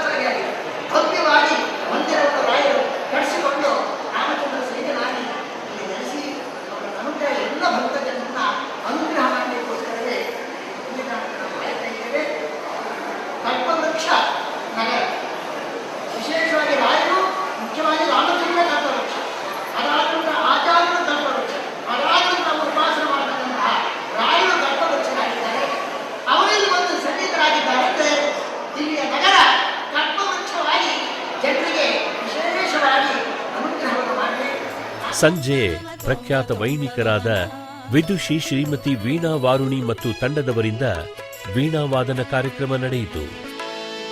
ಸರಿಯಾಗಿ ಭವ್ಯವಾಗಿ ಮಂದಿರವನ್ನು ರಾಯರು ಕಟ್ಟಿಸಿಕೊಂಡು ರಾಮಚಂದ್ರ ಸಹಿತನಾಗಿ ಇಲ್ಲಿ ನೆಲೆಸಿ ಅವರ ಅನುಗ್ರಹ ಎಲ್ಲ ಭಕ್ತ ಜನರನ್ನ ಅನುಗ್ರಹ ಮಾಡಲಿಕ್ಕೋಸ್ಕರವೇ ಇಲ್ಲಿ ನಾವು ಕಾಯ್ತಾ ಇದ್ದೇವೆ. ಕಲ್ಪವೃಕ್ಷ ನಗರ ವಿಶೇಷವಾಗಿ ರಾಯರು ಮುಖ್ಯವಾಗಿ ರಾಮಚಂದ್ರ ಕಲ್ಪವೃಕ್ಷ, ಅದಾದ ಆಚಾರ್ಯರು ಕಲ್ಪವೃಕ್ಷ, ಅದಾದ ನಮ್ಮ ಉಪಾಸನೆ ಮಾಡತಕ್ಕಂತಹ ರಾಯರು ಕಲ್ಪವೃಕ್ಷರಾಗಿದ್ದಾರೆ. ಅವರಲ್ಲಿ ಒಂದು ಸನ್ನಿಹಿತರಾಗಿದ್ದಾರೆ ಅಂದರೆ ಇಲ್ಲಿಯ ನಗರ ಕಲ್ಪವೃಕ್ಷವಾಗಿ ಜನರಿಗೆ ವಿಶೇಷವಾಗಿ ಅನುಗ್ರಹವನ್ನು ಮಾಡಿ. ಸಂಜೆ ಪ್ರಖ್ಯಾತ ವೈಣಿಕರಾದ ವಿದುಷಿ ಶ್ರೀಮತಿ ವೀಣಾ ವಾರುಣಿ ಮತ್ತು ತಂಡದವರಿಂದ ವೀಣಾವಾದನ ಕಾರ್ಯಕ್ರಮ ನಡೆಯಿತು.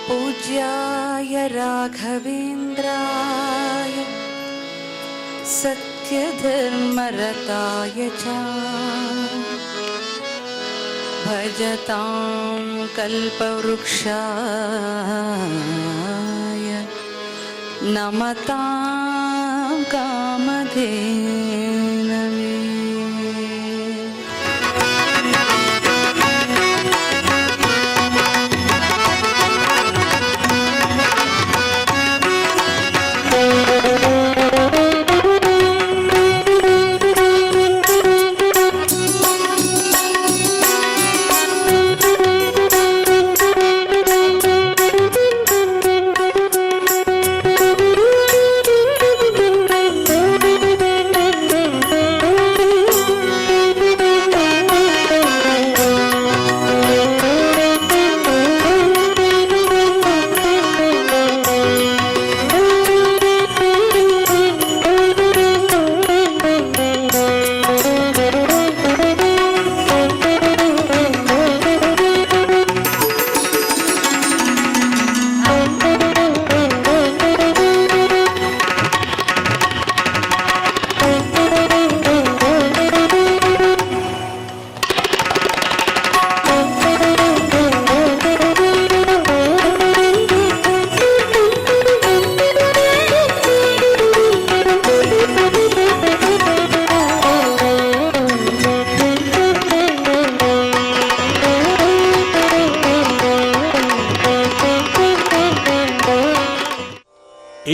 ಪೂಜ್ಯಾಯ ರಾಘವೇಂದ್ರಾಯ ಸತ್ಯಧರ್ಮರತಾಯ ಚ ಭಜತಾಂ ಕಲ್ಪವೃಕ್ಷಾಯ ನಮತಾಂ ಕಾಮಧೇನವೇ.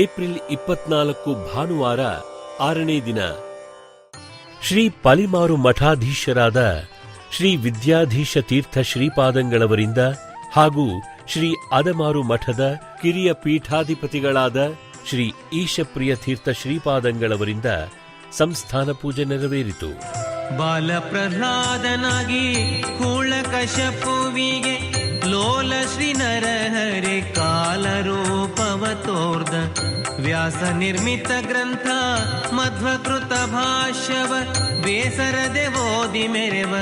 ಏಪ್ರಿಲ್ 24 ಭಾನುವಾರ 6ನೇ ದಿನ ಶ್ರೀ ಪಲಿಮಾರು ಮಠಾಧೀಶರಾದ ಶ್ರೀ ವಿದ್ಯಾಧೀಶ ತೀರ್ಥ ಶ್ರೀಪಾದಂಗಳವರಿಂದ ಹಾಗೂ ಶ್ರೀ ಅದಮಾರು ಮಠದ ಕಿರಿಯ ಪೀಠಾಧಿಪತಿಗಳಾದ ಶ್ರೀ ಈಶಪ್ರಿಯ ತೀರ್ಥ ಶ್ರೀಪಾದಂಗಳವರಿಂದ ಸಂಸ್ಥಾನ ಪೂಜೆ ನೆರವೇರಿತು. ಬಾಲ ಪ್ರಹ್ಲಾದನಾಗಿ ಕೂಳ ಕಶಪುವಿಗೆ ಲೋಲ ಶ್ರೀ ನರಹರಿ ಕಾಲರೂಪವ ತೋರ್ದ ವ್ಯಾಸ ನಿರ್ಮಿತ ಗ್ರಂಥ ಮಧ್ವಕೃತ ಭಾಷ್ಯವ ಬೇಸರದೆ ಓದಿ ಮೆರೆವ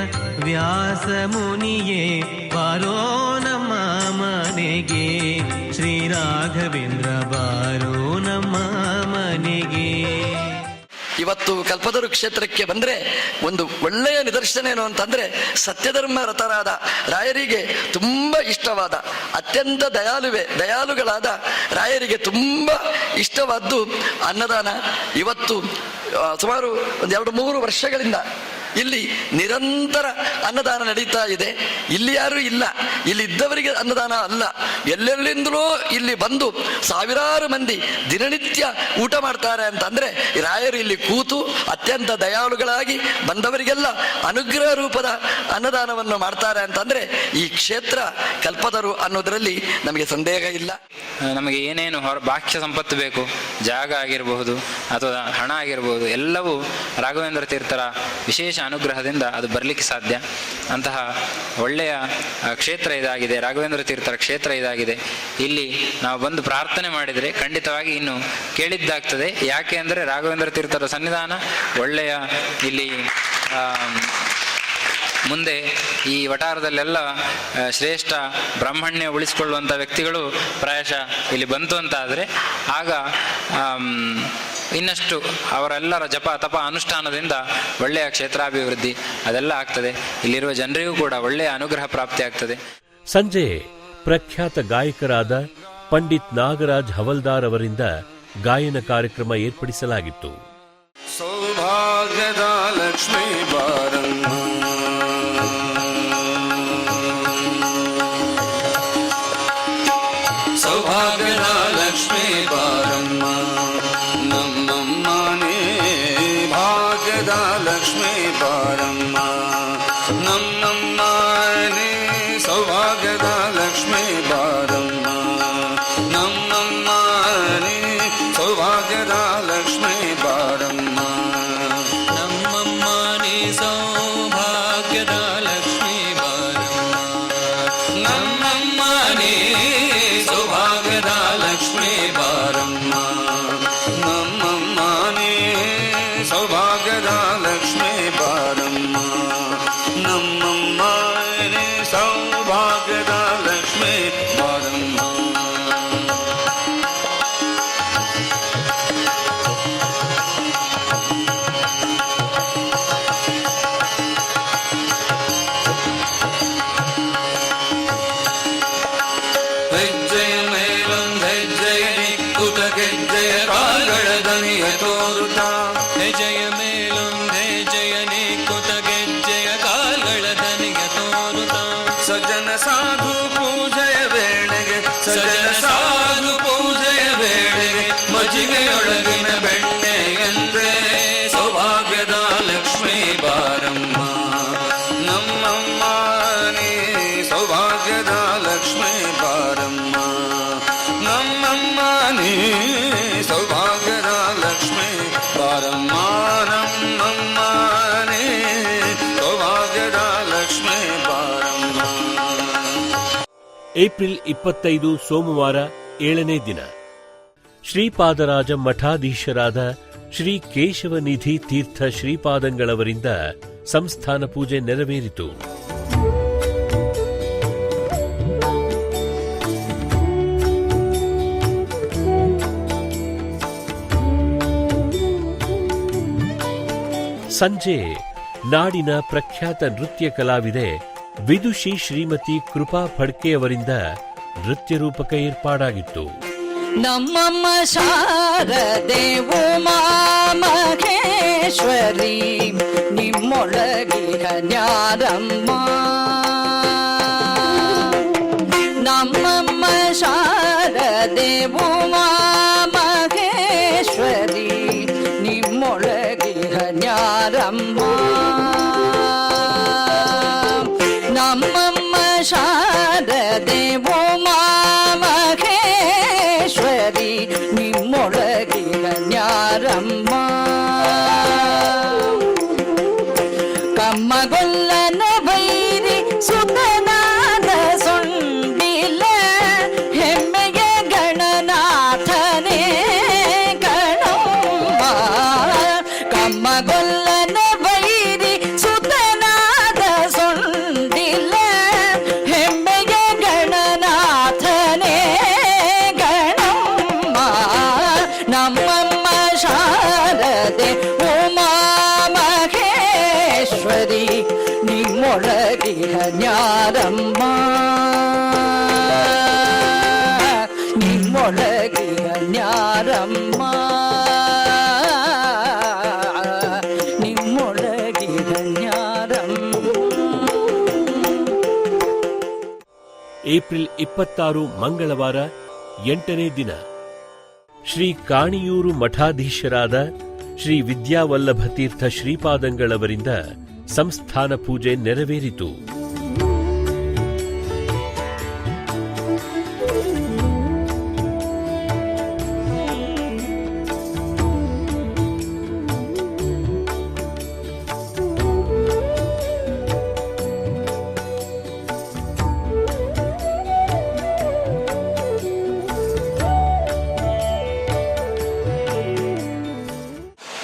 ವ್ಯಾಸ ಮುನಿಯೇ ಬಾರೋ ನಮ್ಮ ಮನೆಗೆ ಶ್ರೀ ರಾಘವೇಂದ್ರ ಬಾರೋ ನಮ್ಮ ಮನೆಗೆ. ಇವತ್ತು ಕಲ್ಪತರು ಕ್ಷೇತ್ರಕ್ಕೆ ಬಂದರೆ ಒಂದು ಒಳ್ಳೆಯ ನಿದರ್ಶನ ಏನು ಅಂತಂದರೆ, ಸತ್ಯಧರ್ಮ ರತರಾದ ರಾಯರಿಗೆ ತುಂಬ ಇಷ್ಟವಾದ, ಅತ್ಯಂತ ದಯಾಳುಗಳಾದ ರಾಯರಿಗೆ ತುಂಬ ಇಷ್ಟವಾದ್ದು ಅನ್ನದಾನ. ಇವತ್ತು ಸುಮಾರು ಒಂದು 2-3 ವರ್ಷಗಳಿಂದ ಇಲ್ಲಿ ನಿರಂತರ ಅನ್ನದಾನ ನಡೀತಾ ಇದೆ. ಇಲ್ಲಿ ಯಾರೂ ಇಲ್ಲ, ಇಲ್ಲಿ ಇದ್ದವರಿಗೆ ಅನ್ನದಾನ ಅಲ್ಲ, ಎಲ್ಲೆಲ್ಲಿಂದಲೂ ಇಲ್ಲಿ ಬಂದು ಸಾವಿರಾರು ಮಂದಿ ದಿನನಿತ್ಯ ಊಟ ಮಾಡ್ತಾರೆ ಅಂತಂದರೆ ರಾಯರು ಇಲ್ಲಿ ಕೂತು ಅತ್ಯಂತ ದಯಾಳುಗಳಾಗಿ ಬಂದವರಿಗೆಲ್ಲ ಅನುಗ್ರಹ ರೂಪದ ಅನ್ನದಾನವನ್ನು ಮಾಡ್ತಾರೆ ಅಂತಂದರೆ ಈ ಕ್ಷೇತ್ರ ಕಲ್ಪತರು ಅನ್ನೋದರಲ್ಲಿ ನಮಗೆ ಸಂದೇಹ ಇಲ್ಲ. ನಮಗೆ ಏನೇನು ಬಾಹ್ಯ ಸಂಪತ್ತು ಬೇಕು, ಜಾಗ ಆಗಿರಬಹುದು ಅಥವಾ ಹಣ ಆಗಿರಬಹುದು, ಎಲ್ಲವೂ ರಾಘವೇಂದ್ರ ತೀರ್ಥರ ವಿಶೇಷ ಅನುಗ್ರಹದಿಂದ ಅದು ಬರಲಿಕ್ಕೆ ಸಾಧ್ಯ. ಅಂತಹ ಒಳ್ಳೆಯ ಕ್ಷೇತ್ರ ಇದಾಗಿದೆ, ರಾಘವೇಂದ್ರ ತೀರ್ಥರ ಕ್ಷೇತ್ರ ಇದಾಗಿದೆ. ಇಲ್ಲಿ ನಾವು ಬಂದು ಪ್ರಾರ್ಥನೆ ಮಾಡಿದರೆ ಖಂಡಿತವಾಗಿ ಇನ್ನು ಕೇಳಿದ್ದಾಗ್ತದೆ. ಯಾಕೆ ಅಂದರೆ ರಾಘವೇಂದ್ರ ತೀರ್ಥರ ಸನ್ನಿಧಾನ ಒಳ್ಳೆಯ ಇಲ್ಲಿ ಮುಂದೆ ಈ ವಟಾರದಲ್ಲೆಲ್ಲ ಶ್ರೇಷ್ಠ ಬ್ರಾಹ್ಮಣ್ಯ ಉಳಿಸಿಕೊಳ್ಳುವಂಥ ವ್ಯಕ್ತಿಗಳು ಪ್ರಾಯಶಃ ಇಲ್ಲಿ ಬಂತು ಅಂತಾದರೆ ಆಗ ಇನ್ನಷ್ಟು ಅವರೆಲ್ಲರ ಜಪ ತಪ ಅನುಷ್ಠಾನದಿಂದ ಒಳ್ಳೆಯ ಕ್ಷೇತ್ರಾಭಿವೃದ್ಧಿ ಅದೆಲ್ಲ ಆಗ್ತದೆ. ಇಲ್ಲಿರುವ ಜನರಿಗೂ ಕೂಡ ಒಳ್ಳೆಯ ಅನುಗ್ರಹ ಪ್ರಾಪ್ತಿ ಆಗ್ತದೆ. ಸಂಜೆ ಪ್ರಖ್ಯಾತ ಗಾಯಕರಾದ ಪಂಡಿತ್ ನಾಗರಾಜ್ ಹವಲ್ದಾರ್ ಅವರಿಂದ ಗಾಯನ ಕಾರ್ಯಕ್ರಮ ಏರ್ಪಡಿಸಲಾಗಿತ್ತು. ಸೌಭಾಗ್ಯದ ಲಕ್ಷ್ಮೀ ಬಾರಮ್ಮ, ಸೌಭಾಗ್ಯದ ಲಕ್ಷ್ಮೀ ಬಾರಮ್ಮ, ನಮ್ಮಮ್ಮನೇ ಭಾಗ್ಯದ ಲಕ್ಷ್ಮೀ ಬಾರಮ್ಮ, ನಮ್ಮಮ್ಮನೇ ಸೌಭಾಗ್ಯದ ಲಕ್ಷ್ಮೀ ಬಾರಮ್ಮ, ನಮ್ಮಮ್ಮನೇ ಸೌಭಾಗ್ಯದ ಲಕ್ಷ್ಮೀ ಬಾರಮ್ಮ, ನಮ್ಮಮ್ಮನೇ ಸೌಭಾಗ್ಯದ ಲಕ್ಷ್ಮೀ ಬಾರಮ್ಮ, ನಮ್ಮಮ್ಮನೇ ಸೌಭಾಗ್ಯದ ಲಕ್ಷ್ಮೀ ಬಾರಮ್ಮ, ನಮ್ಮಮ್ಮನೇ ಸೌಭಾಗ್ಯದ ಲಕ್ಷ್ಮೀ ಬಾರಮ್ಮ, ನಮ್ಮಮ್ಮನೇ ಸೌಭಾಗ್ಯದ ಲಕ್ಷ್ಮೀ ಬಾರಮ್ಮ. ಹೆಜ್ಜೆಯ ಮೇಲೊಂದು ಹೆಜ್ಜೆಯ ನಿಕ್ಕುತ ಗೆಜ್ಜೆಯ ಕಾಲ್ಗಳ ದನಿಯ ತೋರುತ್ತ, ಹೆಜ್ಜೆಯ ಮೇಲೊಂದು ಹೆಜ್ಜೆಯ ನಿಕ್ಕುತ ಗೆಜ್ಜೆಯ ಕಾಲ್ಗಳ ದನಿಯ ತೋರುತ್ತ, ಸಜ್ಜನ ಸಾಧು ಪೂಜೆಯ ವೇಳೆಗೆ, ಸಜ್ಜನ ಸಾಧು ಪೂಜೆಯ ವೇಳೆಗೆ ಮಜ್ಜಿಗೆಯೊಳಗಿನ ಬೆಣ್ಣೆಯಂತೆ ಸೌಭಾಗ್ಯದ ಲಕ್ಷ್ಮೀ ಬಾರಮ್ಮ, ನಮ್ಮಮ್ಮನೇ ಸೌಭಾಗ್ಯದ ಲಕ್ಷ್ಮೀ ಬಾರಮ್ಮ, ನಮ್ಮಮ್ಮನೇ ಸೌಭಾಗ್ಯದ ಲಕ್ಷ್ಮೀ ಬಾರಮ್ಮ, ನಮ್ಮಮ್ಮನೇ ಸೌಭಾಗ್ಯದ ಲಕ್ಷ್ಮೀ ಬಾರಮ್ಮ. ಏಪ್ರಿಲ್ 25 ಸೋಮವಾರ 7ನೇ ದಿನ ಶ್ರೀಪಾದರಾಜ ಮಠಾಧೀಶರಾದ ಶ್ರೀ ಕೇಶವನಿಧಿ ತೀರ್ಥ ಶ್ರೀಪಾದಂಗಳವರಿಂದ ಸಂಸ್ಥಾನ ಪೂಜೆ ನೆರವೇರಿತು. ಸಂಜೆ ನಾಡಿನ ಪ್ರಖ್ಯಾತ ನೃತ್ಯ ಕಲಾವಿದೆ ವಿದುಷಿ ಶ್ರೀಮತಿ ಕೃಪಾ ಫಡ್ಕೆಯವರಿಂದ ನೃತ್ಯ ರೂಪಕ ಏರ್ಪಾಡಾಗಿತ್ತು. ನಮ್ಮಮ್ಮ ಶಾರದೆ ಉಮಾ ಮಹೇಶ್ವರಿ ನಿಮ್ಮೊಳಗಿನ ಜ್ಞಾನಮ್ಮ, ನಮ್ಮಮ್ಮ ಶಾರದೆ ಉಮಾ ಮಹೇಶ್ವರಿ ನಿಮ್ಮೊಳಗಿನ ಜ್ಞಾನಮ್ಮ, ನಮ್ಮಮ್ಮ ಶಾರದೆ ಉಮಾ ಮಹೇಶ್ವರಿ ನಿಮ್ಮೊಳಗಿನ ಜ್ಞಾನಮ್ಮ, ಕಮ್ಮಗೊಲ್ಲನ ಬೈರಿ ಜ್ಞಾರಮ್ಮ ನಿಮ್ಮೊಳಗಿನ ಜ್ಞಾರಮ್ಮ ನಿಮ್ಮೊಳಗಿನ ಜ್ಞಾರಮ್ಮ. ಏಪ್ರಿಲ್ 26 ಮಂಗಳವಾರ 8ನೇ ದಿನ ಶ್ರೀ ಕಾಣಿಯೂರು ಮಠಾಧೀಶರಾದ ಶ್ರೀ ವಿದ್ಯಾವಲ್ಲಭ ತೀರ್ಥ ಶ್ರೀಪಾದಂಗಳವರಿಂದ ಸಂಸ್ಥಾನ ಪೂಜೆ ನೆರವೇರಿತು.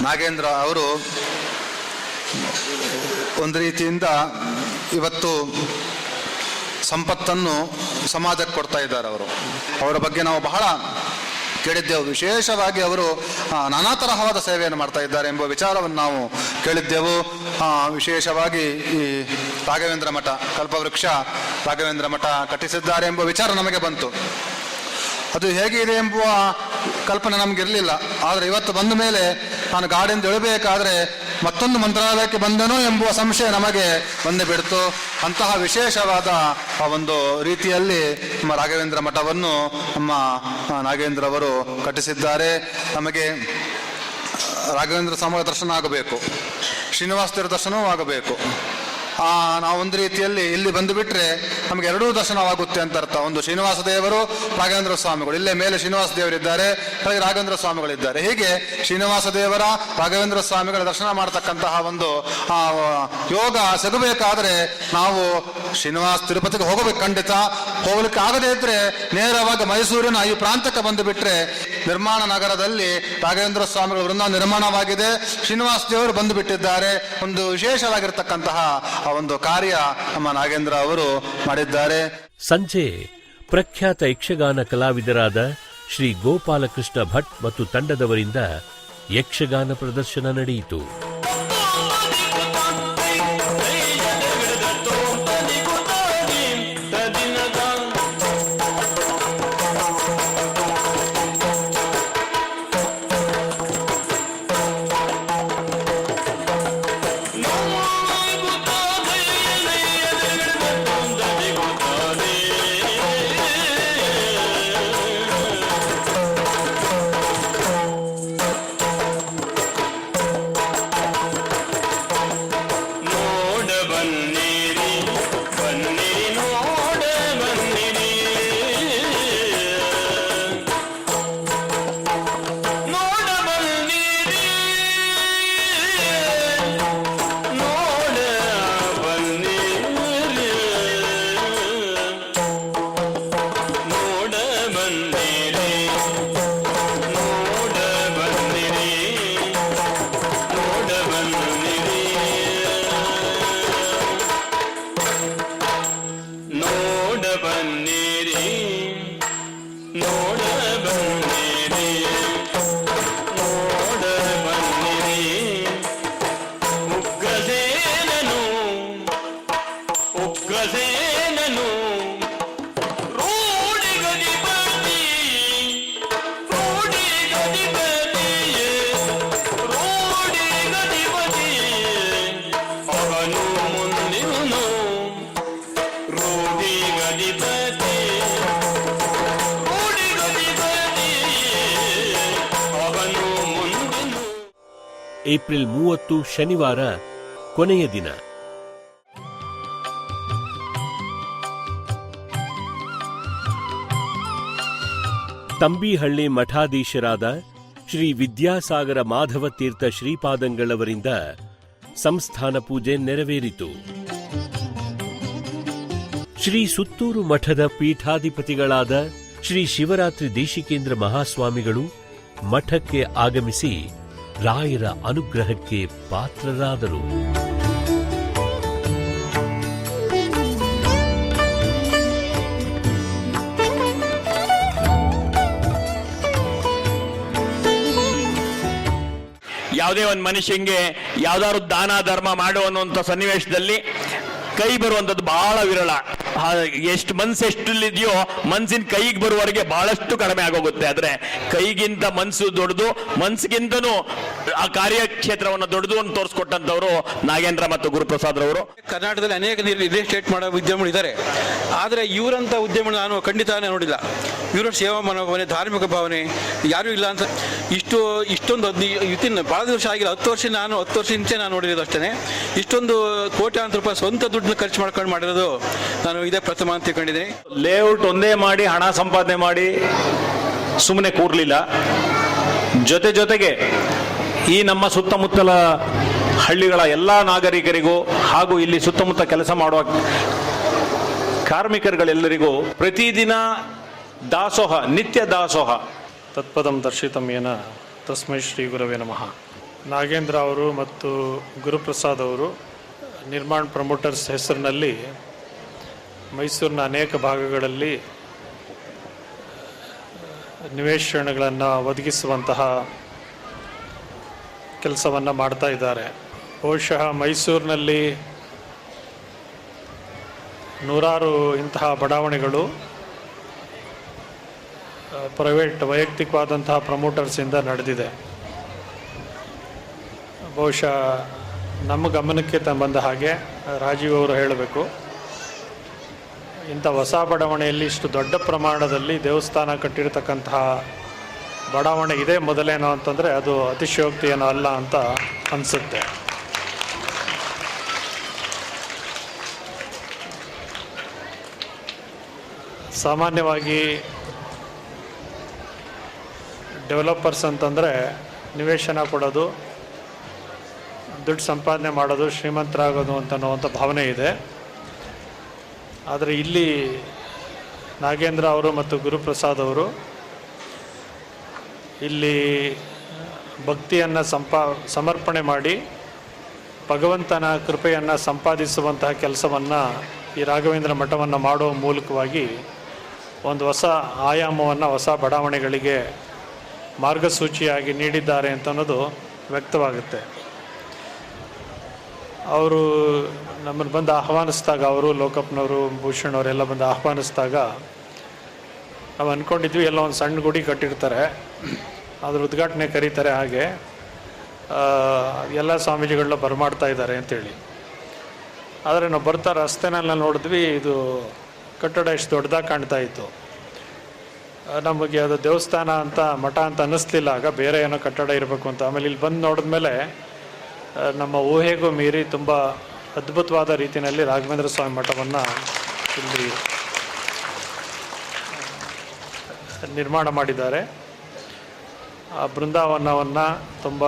ನಾಗೇಂದ್ರ ಅವರು ಒಂದು ರೀತಿಯಿಂದ ಇವತ್ತು ಸಂಪತ್ತನ್ನು ಸಮಾಜಕ್ಕೆ ಕೊಡ್ತಾ ಇದ್ದಾರೆ. ಅವರ ಬಗ್ಗೆ ನಾವು ಬಹಳ ಕೇಳಿದ್ದೆವು. ವಿಶೇಷವಾಗಿ ಅವರು ನಾನಾ ತರಹವಾದ ಸೇವೆಯನ್ನು ಮಾಡ್ತಾ ಇದ್ದಾರೆ ಎಂಬ ವಿಚಾರವನ್ನು ನಾವು ಕೇಳಿದ್ದೆವು. ವಿಶೇಷವಾಗಿ ಈ ರಾಘವೇಂದ್ರ ಮಠ, ಕಲ್ಪವೃಕ್ಷ ರಾಘವೇಂದ್ರ ಮಠ ಕಟ್ಟಿಸಿದ್ದಾರೆ ಎಂಬ ವಿಚಾರ ನಮಗೆ ಬಂತು. ಅದು ಹೇಗಿದೆ ಎಂಬುವ ಕಲ್ಪನೆ ನಮಗಿರಲಿಲ್ಲ. ಆದರೆ ಇವತ್ತು ಬಂದ ಮೇಲೆ ನಾನು ಗಾಡಿಯಿಂದ ಇಳಬೇಕಾದ್ರೆ ಮತ್ತೊಂದು ಮಂತ್ರಾಲಯಕ್ಕೆ ಬಂದನೋ ಎಂಬುವ ಸಂಶಯ ನಮಗೆ ಬಂದೇ ಬಿಡ್ತು. ಅಂತಹ ವಿಶೇಷವಾದ ಒಂದು ರೀತಿಯಲ್ಲಿ ನಮ್ಮ ರಾಘವೇಂದ್ರ ಮಠವನ್ನು ನಮ್ಮ ನಾಗೇಂದ್ರ ಅವರು ಕಟ್ಟಿಸಿದ್ದಾರೆ. ನಮಗೆ ರಾಘವೇಂದ್ರ ಸ್ವಾಮಿಗಳ ದರ್ಶನ ಆಗಬೇಕು, ಶ್ರೀನಿವಾಸ ದೇವರ ದರ್ಶನವೂ ಆಗಬೇಕು. ನಾವು ಒಂದು ರೀತಿಯಲ್ಲಿ ಇಲ್ಲಿ ಬಂದು ಬಿಟ್ಟರೆ ನಮಗೆ ಎರಡೂ ದರ್ಶನವಾಗುತ್ತೆ ಅಂತ ಅರ್ಥ. ಒಂದು ಶ್ರೀನಿವಾಸ ದೇವರು, ರಾಘವೇಂದ್ರ ಸ್ವಾಮಿಗಳು, ಇಲ್ಲೇ ಮೇಲೆ ಶ್ರೀನಿವಾಸ ದೇವರಿದ್ದಾರೆ, ಕೆಳಗೆ ರಾಘವೇಂದ್ರ ಸ್ವಾಮಿಗಳಿದ್ದಾರೆ. ಹೀಗೆ ಶ್ರೀನಿವಾಸ ದೇವರ, ರಾಘವೇಂದ್ರ ಸ್ವಾಮಿಗಳ ದರ್ಶನ ಮಾಡತಕ್ಕಂತಹ ಒಂದು ಯೋಗ ಸಿಗಬೇಕಾದ್ರೆ ನಾವು ಶ್ರೀನಿವಾಸ ತಿರುಪತಿಗೆ ಹೋಗಬೇಕು. ಖಂಡಿತ ಹೋಗ್ಲಿಕ್ಕೆ ಆಗದೇ ಇದ್ರೆ ನೇರವಾಗಿ ಮೈಸೂರಿನ ಈ ಪ್ರಾಂತಕ್ಕೆ ಬಂದು ಬಿಟ್ರೆ ನಿರ್ಮಾಣ ನಗರದಲ್ಲಿ ರಾಘವೇಂದ್ರ ಸ್ವಾಮಿಗಳ ವೃಂದಾವನ ನಿರ್ಮಾಣವಾಗಿದೆ. ಶ್ರೀನಿವಾಸ ದೇವರು ಬಂದು ಬಿಟ್ಟಿದ್ದಾರೆ. ಒಂದು ವಿಶೇಷವಾಗಿರ್ತಕ್ಕಂತಹ ಒಂದು ಕಾರ್ಯ ನಮ್ಮ ನಾಗೇಂದ್ರ ಅವರು ಮಾಡಿದ್ದಾರೆ. ಸಂಜೆ ಪ್ರಖ್ಯಾತ ಯಕ್ಷಗಾನ ಕಲಾವಿದರಾದ ಶ್ರೀ ಗೋಪಾಲಕೃಷ್ಣ ಭಟ್ ಮತ್ತು ತಂಡದವರಿಂದ ಯಕ್ಷಗಾನ ಪ್ರದರ್ಶನ ನಡೆಯಿತು. ಏಪ್ರಿಲ್ 30 ಶನಿವಾರ ಕೊನೆಯ ದಿನ ತಂಬಿಹಳ್ಳಿ ಮಠಾಧೀಶರಾದ ಶ್ರೀ ವಿದ್ಯಾಸಾಗರ ಮಾಧವ ತೀರ್ಥ ಶ್ರೀಪಾದಂಗಳವರಿಂದ ಸಂಸ್ಥಾನ ಪೂಜೆ ನೆರವೇರಿತು. ಶ್ರೀ ಸುತ್ತೂರು ಮಠದ ಪೀಠಾಧಿಪತಿಗಳಾದ ಶ್ರೀ ಶಿವರಾತ್ರಿ ದೇಶಿಕೇಂದ್ರ ಮಹಾಸ್ವಾಮಿಗಳು ಮಠಕ್ಕೆ ಆಗಮಿಸಿ ರಾಯರ ಅನುಗ್ರಹಕ್ಕೆ ಪಾತ್ರರಾದರು. ಯಾವುದೇ ಒಂದು ಮನುಷ್ಯಂಗೆ ಯಾವ್ದಾದ್ರು ದಾನ ಧರ್ಮ ಮಾಡುವ ಅನ್ನುವಂಥ ಸನ್ನಿವೇಶದಲ್ಲಿ ಕೈ ಬರುವಂಥದ್ದು ಬಹಳ ವಿರಳ. ಎಷ್ಟು ಮನ್ಸೆಷ್ಟಲ್ಲಿದೆಯೋ ಮನ್ಸಿನ ಕೈಗೆ ಬರುವವರೆಗೆ ಬಹಳಷ್ಟು ಕಡಿಮೆ ಆಗೋಗುತ್ತೆ. ಆದ್ರೆ ಕೈಗಿಂತ ಮನ್ಸು ದೊಡ್ಡದು, ಮನ್ಸಿಗಿಂತನೂ ಆ ಕಾರ್ಯಕ್ಷೇತ್ರವನ್ನು ದೊಡ್ಡದು ಅಂತ ತೋರಿಸ್ಕೊಟ್ಟಂತವರು ನಾಗೇಂದ್ರ ಮತ್ತು ಗುರುಪ್ರಸಾದ್ ರವರು. ಕರ್ನಾಟಕದಲ್ಲಿ ಅನೇಕ ರಿಯಲ್ ಎಸ್ಟೇಟ್ ಮಾಡೋ ಉದ್ಯಮಗಳು ಇದ್ದಾರೆ. ಆದರೆ ಇವರಂಥ ಉದ್ಯಮಗಳು ನಾನು ಖಂಡಿತನೇ ನೋಡಿಲ್ಲ. ಇವರ ಸೇವಾ ಮನೋಭಾವನೆ, ಧಾರ್ಮಿಕ ಭಾವನೆ ಯಾರೂ ಇಲ್ಲ ಅಂತ ಇಷ್ಟೊಂದು ಭಾಳ ವರ್ಷ ಆಗಿಲ್ಲ, 10 ವರ್ಷ 10 ವರ್ಷ ಹಿಂಚೆ ನಾನು ನೋಡಿರೋದು ಅಷ್ಟೇ. ಇಷ್ಟೊಂದು ಕೋಟ್ಯಾಂತರ ರೂಪಾಯಿ ಸ್ವಂತ ದುಡ್ಡನ್ನ ಖರ್ಚು ಮಾಡ್ಕೊಂಡು ಮಾಡಿರೋದು ನಾನು ಇದೇ ಪ್ರಥಮ ಅಂತ ತಿಳ್ಕೊಂಡಿದ್ದೀನಿ. ಲೇಔಟ್ ಒಂದೇ ಮಾಡಿ ಹಣ ಸಂಪಾದನೆ ಮಾಡಿ ಸುಮ್ಮನೆ ಕೂರ್ಲಿಲ್ಲ. ಜೊತೆಗೆ ಈ ನಮ್ಮ ಸುತ್ತಮುತ್ತಲ ಹಳ್ಳಿಗಳ ಎಲ್ಲ ನಾಗರಿಕರಿಗೂ ಹಾಗೂ ಇಲ್ಲಿ ಸುತ್ತಮುತ್ತ ಕೆಲಸ ಮಾಡುವ ಕಾರ್ಮಿಕರುಗಳೆಲ್ಲರಿಗೂ ಪ್ರತಿದಿನ ದಾಸೋಹ, ನಿತ್ಯ ದಾಸೋಹ. ತತ್ಪದಂ ದರ್ಶಿತಂ ಏನ ತಸ್ಮೈ ಶ್ರೀ ಗುರವೇ ನಮಃ. ನಾಗೇಂದ್ರ ಅವರು ಮತ್ತು ಗುರುಪ್ರಸಾದ್ ಅವರು ನಿರ್ಮಾಣ್ ಪ್ರಮೋಟರ್ಸ್ ಹೆಸರಿನಲ್ಲಿ ಮೈಸೂರಿನ ಅನೇಕ ಭಾಗಗಳಲ್ಲಿ ನಿವೇಶನಗಳನ್ನು ಒದಗಿಸುವಂತಹ ಕೆಲಸವನ್ನು ಮಾಡ್ತಾ ಇದ್ದಾರೆ. ಬಹುಶಃ ಮೈಸೂರಿನಲ್ಲಿ ನೂರಾರು ಇಂತಹ ಬಡಾವಣೆಗಳು ವೈಯಕ್ತಿಕವಾದಂತಹ ಪ್ರಮೋಟರ್ಸಿಂದ ನಡೆದಿದೆ. ಬಹುಶಃ ನಮ್ಮ ಗಮನಕ್ಕೆ ಬಂದ ಹಾಗೆ ರಾಜೀವ್ ಅವರು ಹೇಳಬೇಕು, ಇಂಥ ಹೊಸ ಬಡಾವಣೆಯಲ್ಲಿ ಇಷ್ಟು ದೊಡ್ಡ ಪ್ರಮಾಣದಲ್ಲಿ ದೇವಸ್ಥಾನ ಕಟ್ಟಿರ್ತಕ್ಕಂತಹ ಬಡಾವಣೆ ಇದೆ ಮೊದಲೇನೋ ಅಂತಂದರೆ ಅದು ಅತಿಶಯೋಕ್ತಿ ಏನೋ ಅಲ್ಲ ಅಂತ ಅನಿಸುತ್ತೆ. ಸಾಮಾನ್ಯವಾಗಿ ಡೆವಲಪರ್ಸ್ ಅಂತಂದರೆ ನಿವೇಶನ ಕೊಡೋದು, ದುಡ್ಡು ಸಂಪಾದನೆ ಮಾಡೋದು, ಶ್ರೀಮಂತರಾಗೋದು ಅಂತನ್ನುವಂಥ ಭಾವನೆ ಇದೆ. ಆದರೆ ಇಲ್ಲಿ ನಾಗೇಂದ್ರ ಅವರು ಮತ್ತು ಗುರುಪ್ರಸಾದ್ ಅವರು ಇಲ್ಲಿ ಭಕ್ತಿಯನ್ನು ಸಮರ್ಪಣೆ ಮಾಡಿ ಭಗವಂತನ ಕೃಪೆಯನ್ನು ಸಂಪಾದಿಸುವಂತಹ ಕೆಲಸವನ್ನು ಈ ರಾಘವೇಂದ್ರ ಮಠವನ್ನು ಮಾಡುವ ಮೂಲಕವಾಗಿ ಒಂದು ಹೊಸ ಆಯಾಮವನ್ನು ಹೊಸ ಬಡಾವಣೆಗಳಿಗೆ ಮಾರ್ಗಸೂಚಿಯಾಗಿ ನೀಡಿದ್ದಾರೆ ಅಂತ ಅನ್ನೋದು ವ್ಯಕ್ತವಾಗುತ್ತೆ. ಅವರು ನಮ್ಮನ್ನು ಬಂದು ಆಹ್ವಾನಿಸಿದಾಗ, ಅವರು ಲೋಕಪ್ನವರು, ಭೂಷಣ್ ಅವರೆಲ್ಲ ಬಂದು ಆಹ್ವಾನಿಸಿದಾಗ ನಾವು ಅಂದ್ಕೊಂಡಿದ್ವಿ ಎಲ್ಲ ಒಂದು ಸಣ್ಣ ಗುಡಿ ಕಟ್ಟಿರ್ತಾರೆ, ಅದ್ರ ಉದ್ಘಾಟನೆ ಕರೀತಾರೆ, ಹಾಗೆ ಎಲ್ಲ ಸ್ವಾಮೀಜಿಗಳನ್ನ ಬರಮಾಡ್ತಾ ಇದ್ದಾರೆ ಅಂತೇಳಿ. ಆದರೆ ನಾವು ಬರ್ತಾ ರಸ್ತೆನೆಲ್ಲ ನೋಡಿದ್ವಿ, ಇದು ಕಟ್ಟಡ ಎಷ್ಟು ದೊಡ್ಡದಾಗಿ ಕಾಣ್ತಾ ಇತ್ತು. ನಮಗೆ ಅದು ದೇವಸ್ಥಾನ ಅಂತ, ಮಠ ಅಂತ ಅನ್ನಿಸ್ಲಿಲ್ಲ. ಆಗ ಬೇರೆ ಏನೋ ಕಟ್ಟಡ ಇರಬೇಕು ಅಂತ. ಆಮೇಲೆ ಇಲ್ಲಿ ಬಂದು ನೋಡಿದ್ಮೇಲೆ ನಮ್ಮ ಊಹೆಗೂ ಮೀರಿ ತುಂಬ ಅದ್ಭುತವಾದ ರೀತಿಯಲ್ಲಿ ರಾಘವೇಂದ್ರ ಸ್ವಾಮಿ ಮಠವನ್ನು ಇಲ್ಲಿ ನಿರ್ಮಾಣ ಮಾಡಿದ್ದಾರೆ. ಆ ಬೃಂದಾವನವನ್ನು ತುಂಬ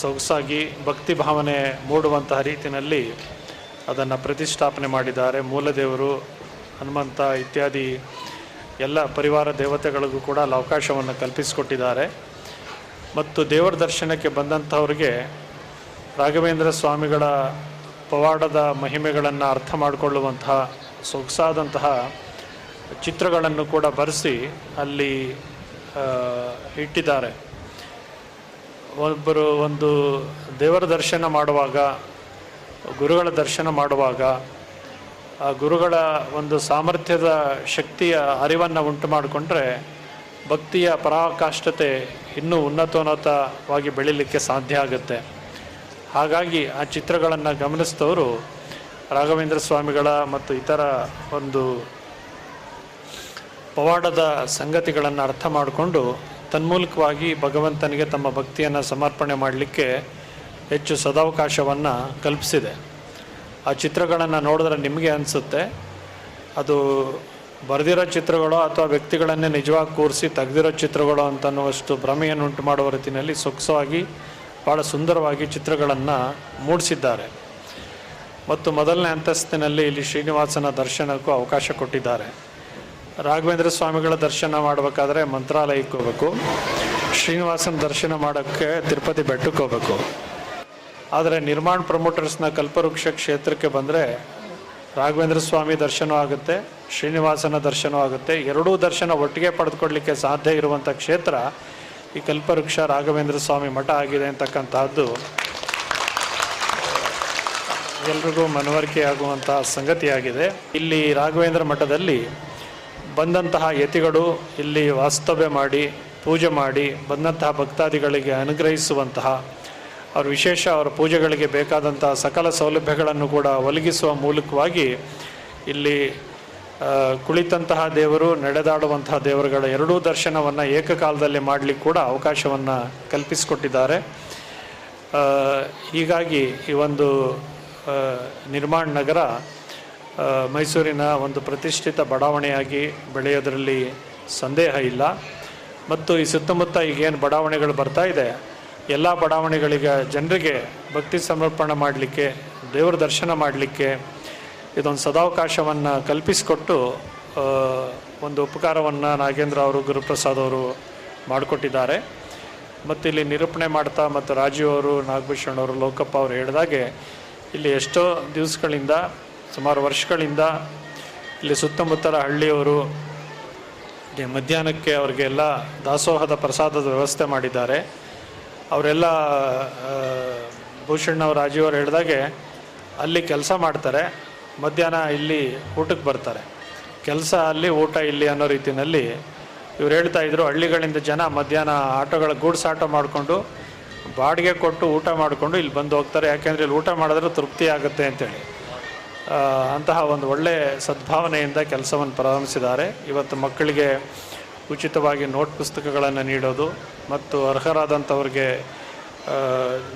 ಸೊಗಸಾಗಿ ಭಕ್ತಿ ಭಾವನೆ ಮೂಡುವಂತಹ ರೀತಿಯಲ್ಲಿ ಅದನ್ನು ಪ್ರತಿಷ್ಠಾಪನೆ ಮಾಡಿದ್ದಾರೆ. ಮೂಲದೇವರು, ಹನುಮಂತ ಇತ್ಯಾದಿ ಎಲ್ಲ ಪರಿವಾರ ದೇವತೆಗಳಿಗೂ ಕೂಡ ಅಲ್ಲಿ ಅವಕಾಶವನ್ನು ಕಲ್ಪಿಸಿಕೊಟ್ಟಿದ್ದಾರೆ. ಮತ್ತು ದೇವರ ದರ್ಶನಕ್ಕೆ ಬಂದಂಥವ್ರಿಗೆ ರಾಘವೇಂದ್ರ ಸ್ವಾಮಿಗಳ ಪವಾಡದ ಮಹಿಮೆಗಳನ್ನು ಅರ್ಥ ಮಾಡಿಕೊಳ್ಳುವಂತಹ ಸೊಗಸಾದಂತಹ ಚಿತ್ರಗಳನ್ನು ಕೂಡ ಬರೆಸಿ ಅಲ್ಲಿ ಇಟ್ಟಿದ್ದಾರೆ. ಒಬ್ಬರು ಒಂದು ದೇವರ ದರ್ಶನ ಮಾಡುವಾಗ, ಗುರುಗಳ ದರ್ಶನ ಮಾಡುವಾಗ ಆ ಗುರುಗಳ ಒಂದು ಸಾಮರ್ಥ್ಯದ ಶಕ್ತಿಯ ಅರಿವನ್ನು ಉಂಟು ಮಾಡಿಕೊಂಡ್ರೆ ಭಕ್ತಿಯ ಪರಾಕಾಷ್ಠತೆ ಇನ್ನೂ ಉನ್ನತೋನ್ನತವಾಗಿ ಬೆಳೀಲಿಕ್ಕೆ ಸಾಧ್ಯ ಆಗುತ್ತೆ. ಹಾಗಾಗಿ ಆ ಚಿತ್ರಗಳನ್ನು ಗಮನಿಸಿದವರು ರಾಘವೇಂದ್ರ ಸ್ವಾಮಿಗಳ ಮತ್ತು ಇತರ ಒಂದು ಪವಾಡದ ಸಂಗತಿಗಳನ್ನು ಅರ್ಥ ಮಾಡಿಕೊಂಡು ತನ್ಮೂಲಕವಾಗಿ ಭಗವಂತನಿಗೆ ತಮ್ಮ ಭಕ್ತಿಯನ್ನು ಸಮರ್ಪಣೆ ಮಾಡಲಿಕ್ಕೆ ಹೆಚ್ಚು ಸದಾವಕಾಶವನ್ನು ಕಲ್ಪಿಸಿದೆ. ಆ ಚಿತ್ರಗಳನ್ನು ನೋಡಿದ್ರೆ ನಿಮಗೆ ಅನಿಸುತ್ತೆ ಅದು ಬರೆದಿರೋ ಚಿತ್ರಗಳು ಅಥವಾ ವ್ಯಕ್ತಿಗಳನ್ನೇ ನಿಜವಾಗಿ ಕೂರಿಸಿ ತೆಗೆದಿರೋ ಚಿತ್ರಗಳು ಅಂತನ್ನುವಷ್ಟು ಭ್ರಮೆಯನ್ನು ಉಂಟು ಮಾಡುವ ರೀತಿಯಲ್ಲಿ ಸೊಗಸಾಗಿ ಭಾಳ ಸುಂದರವಾಗಿ ಚಿತ್ರಗಳನ್ನು ಮೂಡಿಸಿದ್ದಾರೆ. ಮತ್ತು ಮೊದಲನೇ ಅಂತಸ್ತಿನಲ್ಲಿ ಇಲ್ಲಿ ಶ್ರೀನಿವಾಸನ ದರ್ಶನಕ್ಕೂ ಅವಕಾಶ ಕೊಟ್ಟಿದ್ದಾರೆ. ರಾಘವೇಂದ್ರ ಸ್ವಾಮಿಗಳ ದರ್ಶನ ಮಾಡಬೇಕಾದ್ರೆ ಮಂತ್ರಾಲಯಕ್ಕೆ ಹೋಗಬೇಕು, ಶ್ರೀನಿವಾಸನ ದರ್ಶನ ಮಾಡೋಕ್ಕೆ ತಿರುಪತಿ ಬೆಟ್ಟಕ್ಕೆ ಹೋಗಬೇಕು. ಆದರೆ ನಿರ್ಮಾಣ ಪ್ರಮೋಟರ್ಸ್ನ ಕಲ್ಪವೃಕ್ಷ ಕ್ಷೇತ್ರಕ್ಕೆ ಬಂದರೆ ರಾಘವೇಂದ್ರ ಸ್ವಾಮಿ ದರ್ಶನ ಆಗುತ್ತೆ, ಶ್ರೀನಿವಾಸನ ದರ್ಶನ ಆಗುತ್ತೆ. ಎರಡೂ ದರ್ಶನ ಒಟ್ಟಿಗೆ ಪಡೆದುಕೊಳ್ಳಲಿಕ್ಕೆ ಸಾಧ್ಯ ಇರುವಂಥ ಕ್ಷೇತ್ರ ಈ ಕಲ್ಪವೃಕ್ಷ ರಾಘವೇಂದ್ರ ಸ್ವಾಮಿ ಮಠ ಆಗಿದೆ ಅಂತಕ್ಕಂತಹದ್ದು ಎಲ್ರಿಗೂ ಮನವರಿಕೆಯಾಗುವಂತಹ ಸಂಗತಿಯಾಗಿದೆ. ಇಲ್ಲಿ ರಾಘವೇಂದ್ರ ಮಠದಲ್ಲಿ ಬಂದಂತಹ ಯತಿಗಳು ಇಲ್ಲಿ ವಾಸ್ತವ್ಯ ಮಾಡಿ ಪೂಜೆ ಮಾಡಿ ಬಂದಂತಹ ಭಕ್ತಾದಿಗಳಿಗೆ ಅನುಗ್ರಹಿಸುವಂತಹ ಅವ್ರ ವಿಶೇಷ ಅವರ ಪೂಜೆಗಳಿಗೆ ಬೇಕಾದಂತಹ ಸಕಲ ಸೌಲಭ್ಯಗಳನ್ನು ಕೂಡ ಒದಗಿಸುವ ಮೂಲಕವಾಗಿ ಇಲ್ಲಿ ಕುಳಿತಂತಹ ದೇವರು ನಡೆದಾಡುವಂತಹ ದೇವರುಗಳ ಎರಡೂ ದರ್ಶನವನ್ನು ಏಕಕಾಲದಲ್ಲಿ ಮಾಡಲಿಕ್ಕೆ ಕೂಡ ಅವಕಾಶವನ್ನು ಕಲ್ಪಿಸಿಕೊಟ್ಟಿದ್ದಾರೆ. ಹೀಗಾಗಿ ಈ ಒಂದು ನಿರ್ಮಾಣ ನಗರ ಮೈಸೂರಿನ ಒಂದು ಪ್ರತಿಷ್ಠಿತ ಬಡಾವಣೆಯಾಗಿ ಬೆಳೆಯೋದರಲ್ಲಿ ಸಂದೇಹ ಇಲ್ಲ. ಮತ್ತು ಈ ಸುತ್ತಮುತ್ತ ಈಗೇನು ಬಡಾವಣೆಗಳು ಬರ್ತಾ ಇದೆ, ಎಲ್ಲ ಬಡಾವಣೆಗಳಿಗೆ ಜನರಿಗೆ ಭಕ್ತಿ ಸಮರ್ಪಣೆ ಮಾಡಲಿಕ್ಕೆ, ದೇವರ ದರ್ಶನ ಮಾಡಲಿಕ್ಕೆ ಇದೊಂದು ಸದಾವಕಾಶವನ್ನು ಕಲ್ಪಿಸಿಕೊಟ್ಟು ಒಂದು ಉಪಕಾರವನ್ನು ನಾಗೇಂದ್ರ ಅವರು, ಗುರುಪ್ರಸಾದ್ ಅವರು ಮಾಡಿಕೊಟ್ಟಿದ್ದಾರೆ. ಮತ್ತು ಇಲ್ಲಿ ನಿರೂಪಣೆ ಮಾಡ್ತಾ ಮತ್ತು ರಾಜೀವ್ ಅವರು, ನಾಗಭೂಷಣ್ ಅವರು, ಲೋಕಪ್ಪ ಅವರು ಹೇಳಿದಾಗೆ ಇಲ್ಲಿ ಎಷ್ಟೋ ದಿವಸಗಳಿಂದ, ಸುಮಾರು ವರ್ಷಗಳಿಂದ ಇಲ್ಲಿ ಸುತ್ತಮುತ್ತಲ ಹಳ್ಳಿಯವರು ಮಧ್ಯಾಹ್ನಕ್ಕೆ ಅವರಿಗೆಲ್ಲ ದಾಸೋಹದ ಪ್ರಸಾದದ ವ್ಯವಸ್ಥೆ ಮಾಡಿದ್ದಾರೆ. ಅವರೆಲ್ಲ ಭೂಷಣ್ ಅವರು, ರಾಜೀವ್ ಅವರು ಹೇಳಿದಾಗೆ ಅಲ್ಲಿ ಕೆಲಸ ಮಾಡ್ತಾರೆ, ಮಧ್ಯಾಹ್ನ ಇಲ್ಲಿ ಊಟಕ್ಕೆ ಬರ್ತಾರೆ. ಕೆಲಸ ಅಲ್ಲಿ, ಊಟ ಇಲ್ಲಿ ಅನ್ನೋ ರೀತಿಯಲ್ಲಿ ಇವ್ರು ಹೇಳ್ತಾಯಿದ್ರು. ಹಳ್ಳಿಗಳಿಂದ ಜನ ಮಧ್ಯಾಹ್ನ ಆಟೋಗಳ ಗೂಡ್ಸ್ ಆಟೋ ಮಾಡಿಕೊಂಡು ಬಾಡಿಗೆ ಕೊಟ್ಟು ಊಟ ಮಾಡಿಕೊಂಡು ಇಲ್ಲಿ ಬಂದು ಹೋಗ್ತಾರೆ. ಯಾಕೆಂದರೆ ಇಲ್ಲಿ ಊಟ ಮಾಡಿದ್ರೆ ತೃಪ್ತಿ ಆಗುತ್ತೆ ಅಂತೇಳಿ ಅಂತಹ ಒಂದು ಒಳ್ಳೆಯ ಸದ್ಭಾವನೆಯಿಂದ ಕೆಲಸವನ್ನು ಪ್ರಾರಂಭಿಸಿದ್ದಾರೆ. ಇವತ್ತು ಮಕ್ಕಳಿಗೆ ಉಚಿತವಾಗಿ ನೋಟ್ ಪುಸ್ತಕಗಳನ್ನು ನೀಡೋದು ಮತ್ತು ಅರ್ಹರಾದಂಥವ್ರಿಗೆ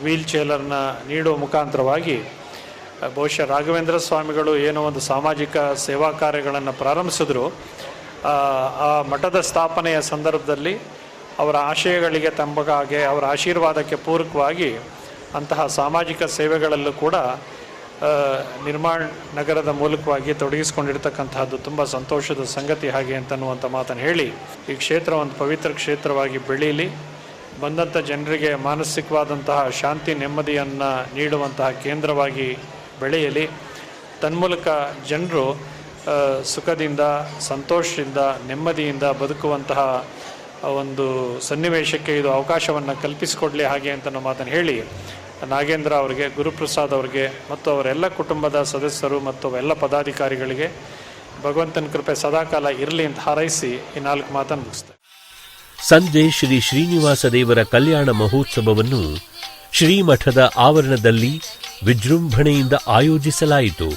ವೀಲ್ ಚೇರನ್ನು ನೀಡುವ ಮುಖಾಂತರವಾಗಿ ಬಹುಶಃ ರಾಘವೇಂದ್ರ ಸ್ವಾಮಿಗಳು ಏನೋ ಒಂದು ಸಾಮಾಜಿಕ ಸೇವಾ ಕಾರ್ಯಗಳನ್ನು ಪ್ರಾರಂಭಿಸಿದ್ರು. ಆ ಮಠದ ಸ್ಥಾಪನೆಯ ಸಂದರ್ಭದಲ್ಲಿ ಅವರ ಆಶಯಗಳಿಗೆ ತಮ್ಮಗಾಗೆ, ಅವರ ಆಶೀರ್ವಾದಕ್ಕೆ ಪೂರಕವಾಗಿ ಅಂತಹ ಸಾಮಾಜಿಕ ಸೇವೆಗಳಲ್ಲೂ ಕೂಡ ನಿರ್ಮಾಣ ನಗರದ ಮೂಲಕವಾಗಿ ತೊಡಗಿಸಿಕೊಂಡಿರ್ತಕ್ಕಂತಹದ್ದು ತುಂಬ ಸಂತೋಷದ ಸಂಗತಿ ಹಾಗೆ ಅಂತನ್ನುವಂಥ ಮಾತನ್ನು ಹೇಳಿ, ಈ ಕ್ಷೇತ್ರ ಒಂದು ಪವಿತ್ರ ಕ್ಷೇತ್ರವಾಗಿ ಬೆಳೀಲಿ, ಬಂದಂಥ ಜನರಿಗೆ ಮಾನಸಿಕವಾದಂತಹ ಶಾಂತಿ ನೆಮ್ಮದಿಯನ್ನು ನೀಡುವಂತಹ ಕೇಂದ್ರವಾಗಿ ಬೆಳೆಯಲಿ, ತನ್ಮೂಲಕ ಜನರು ಸುಖದಿಂದ, ಸಂತೋಷದಿಂದ, ನೆಮ್ಮದಿಯಿಂದ ಬದುಕುವಂತಹ ಒಂದು ಸನ್ನಿವೇಶಕ್ಕೆ ಇದು ಅವಕಾಶವನ್ನು ಕಲ್ಪಿಸಿಕೊಡಲಿ ಹಾಗೆ ಅಂತ ನಾವು ಮಾತನ್ನು ಹೇಳಿ, ನಾಗೇಂದ್ರ ಅವರಿಗೆ, ಗುರುಪ್ರಸಾದ್ ಅವರಿಗೆ ಮತ್ತು ಅವರೆಲ್ಲ ಕುಟುಂಬದ ಸದಸ್ಯರು ಮತ್ತು ಎಲ್ಲ ಪದಾಧಿಕಾರಿಗಳಿಗೆ ಭಗವಂತನ ಕೃಪೆ ಸದಾಕಾಲ ಇರಲಿ ಅಂತ ಹಾರೈಸಿ ಈ 4 ಮಾತನ್ನು ಮುಗಿಸ್ತೇನೆ. ಸಂಜೆ ಶ್ರೀ ಶ್ರೀನಿವಾಸ ದೇವರ ಕಲ್ಯಾಣ ಮಹೋತ್ಸವವನ್ನು ಶ್ರೀಮಠದ ಆವರಣದಲ್ಲಿ ವಿಜೃಂಭಣೆಯಿಂದ ಆಯೋಜಿಸಲಾಯಿತು.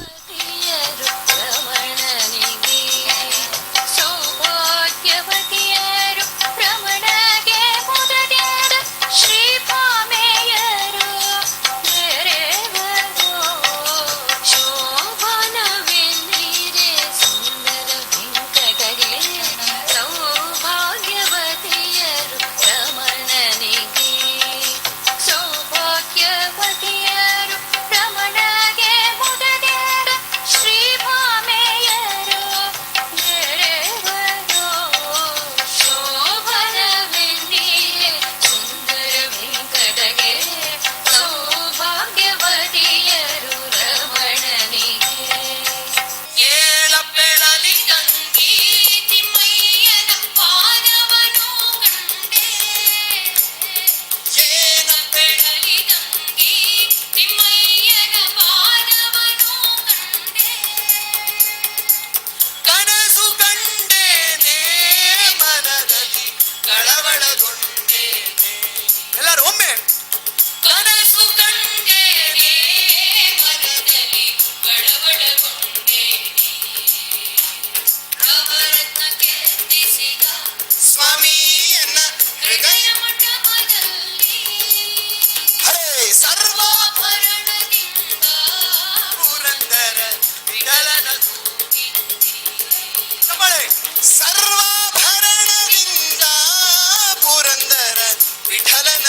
ಸರ್ವಾಭರಣದಿಂದ ಪುರಂದರ ವಿಠಲನ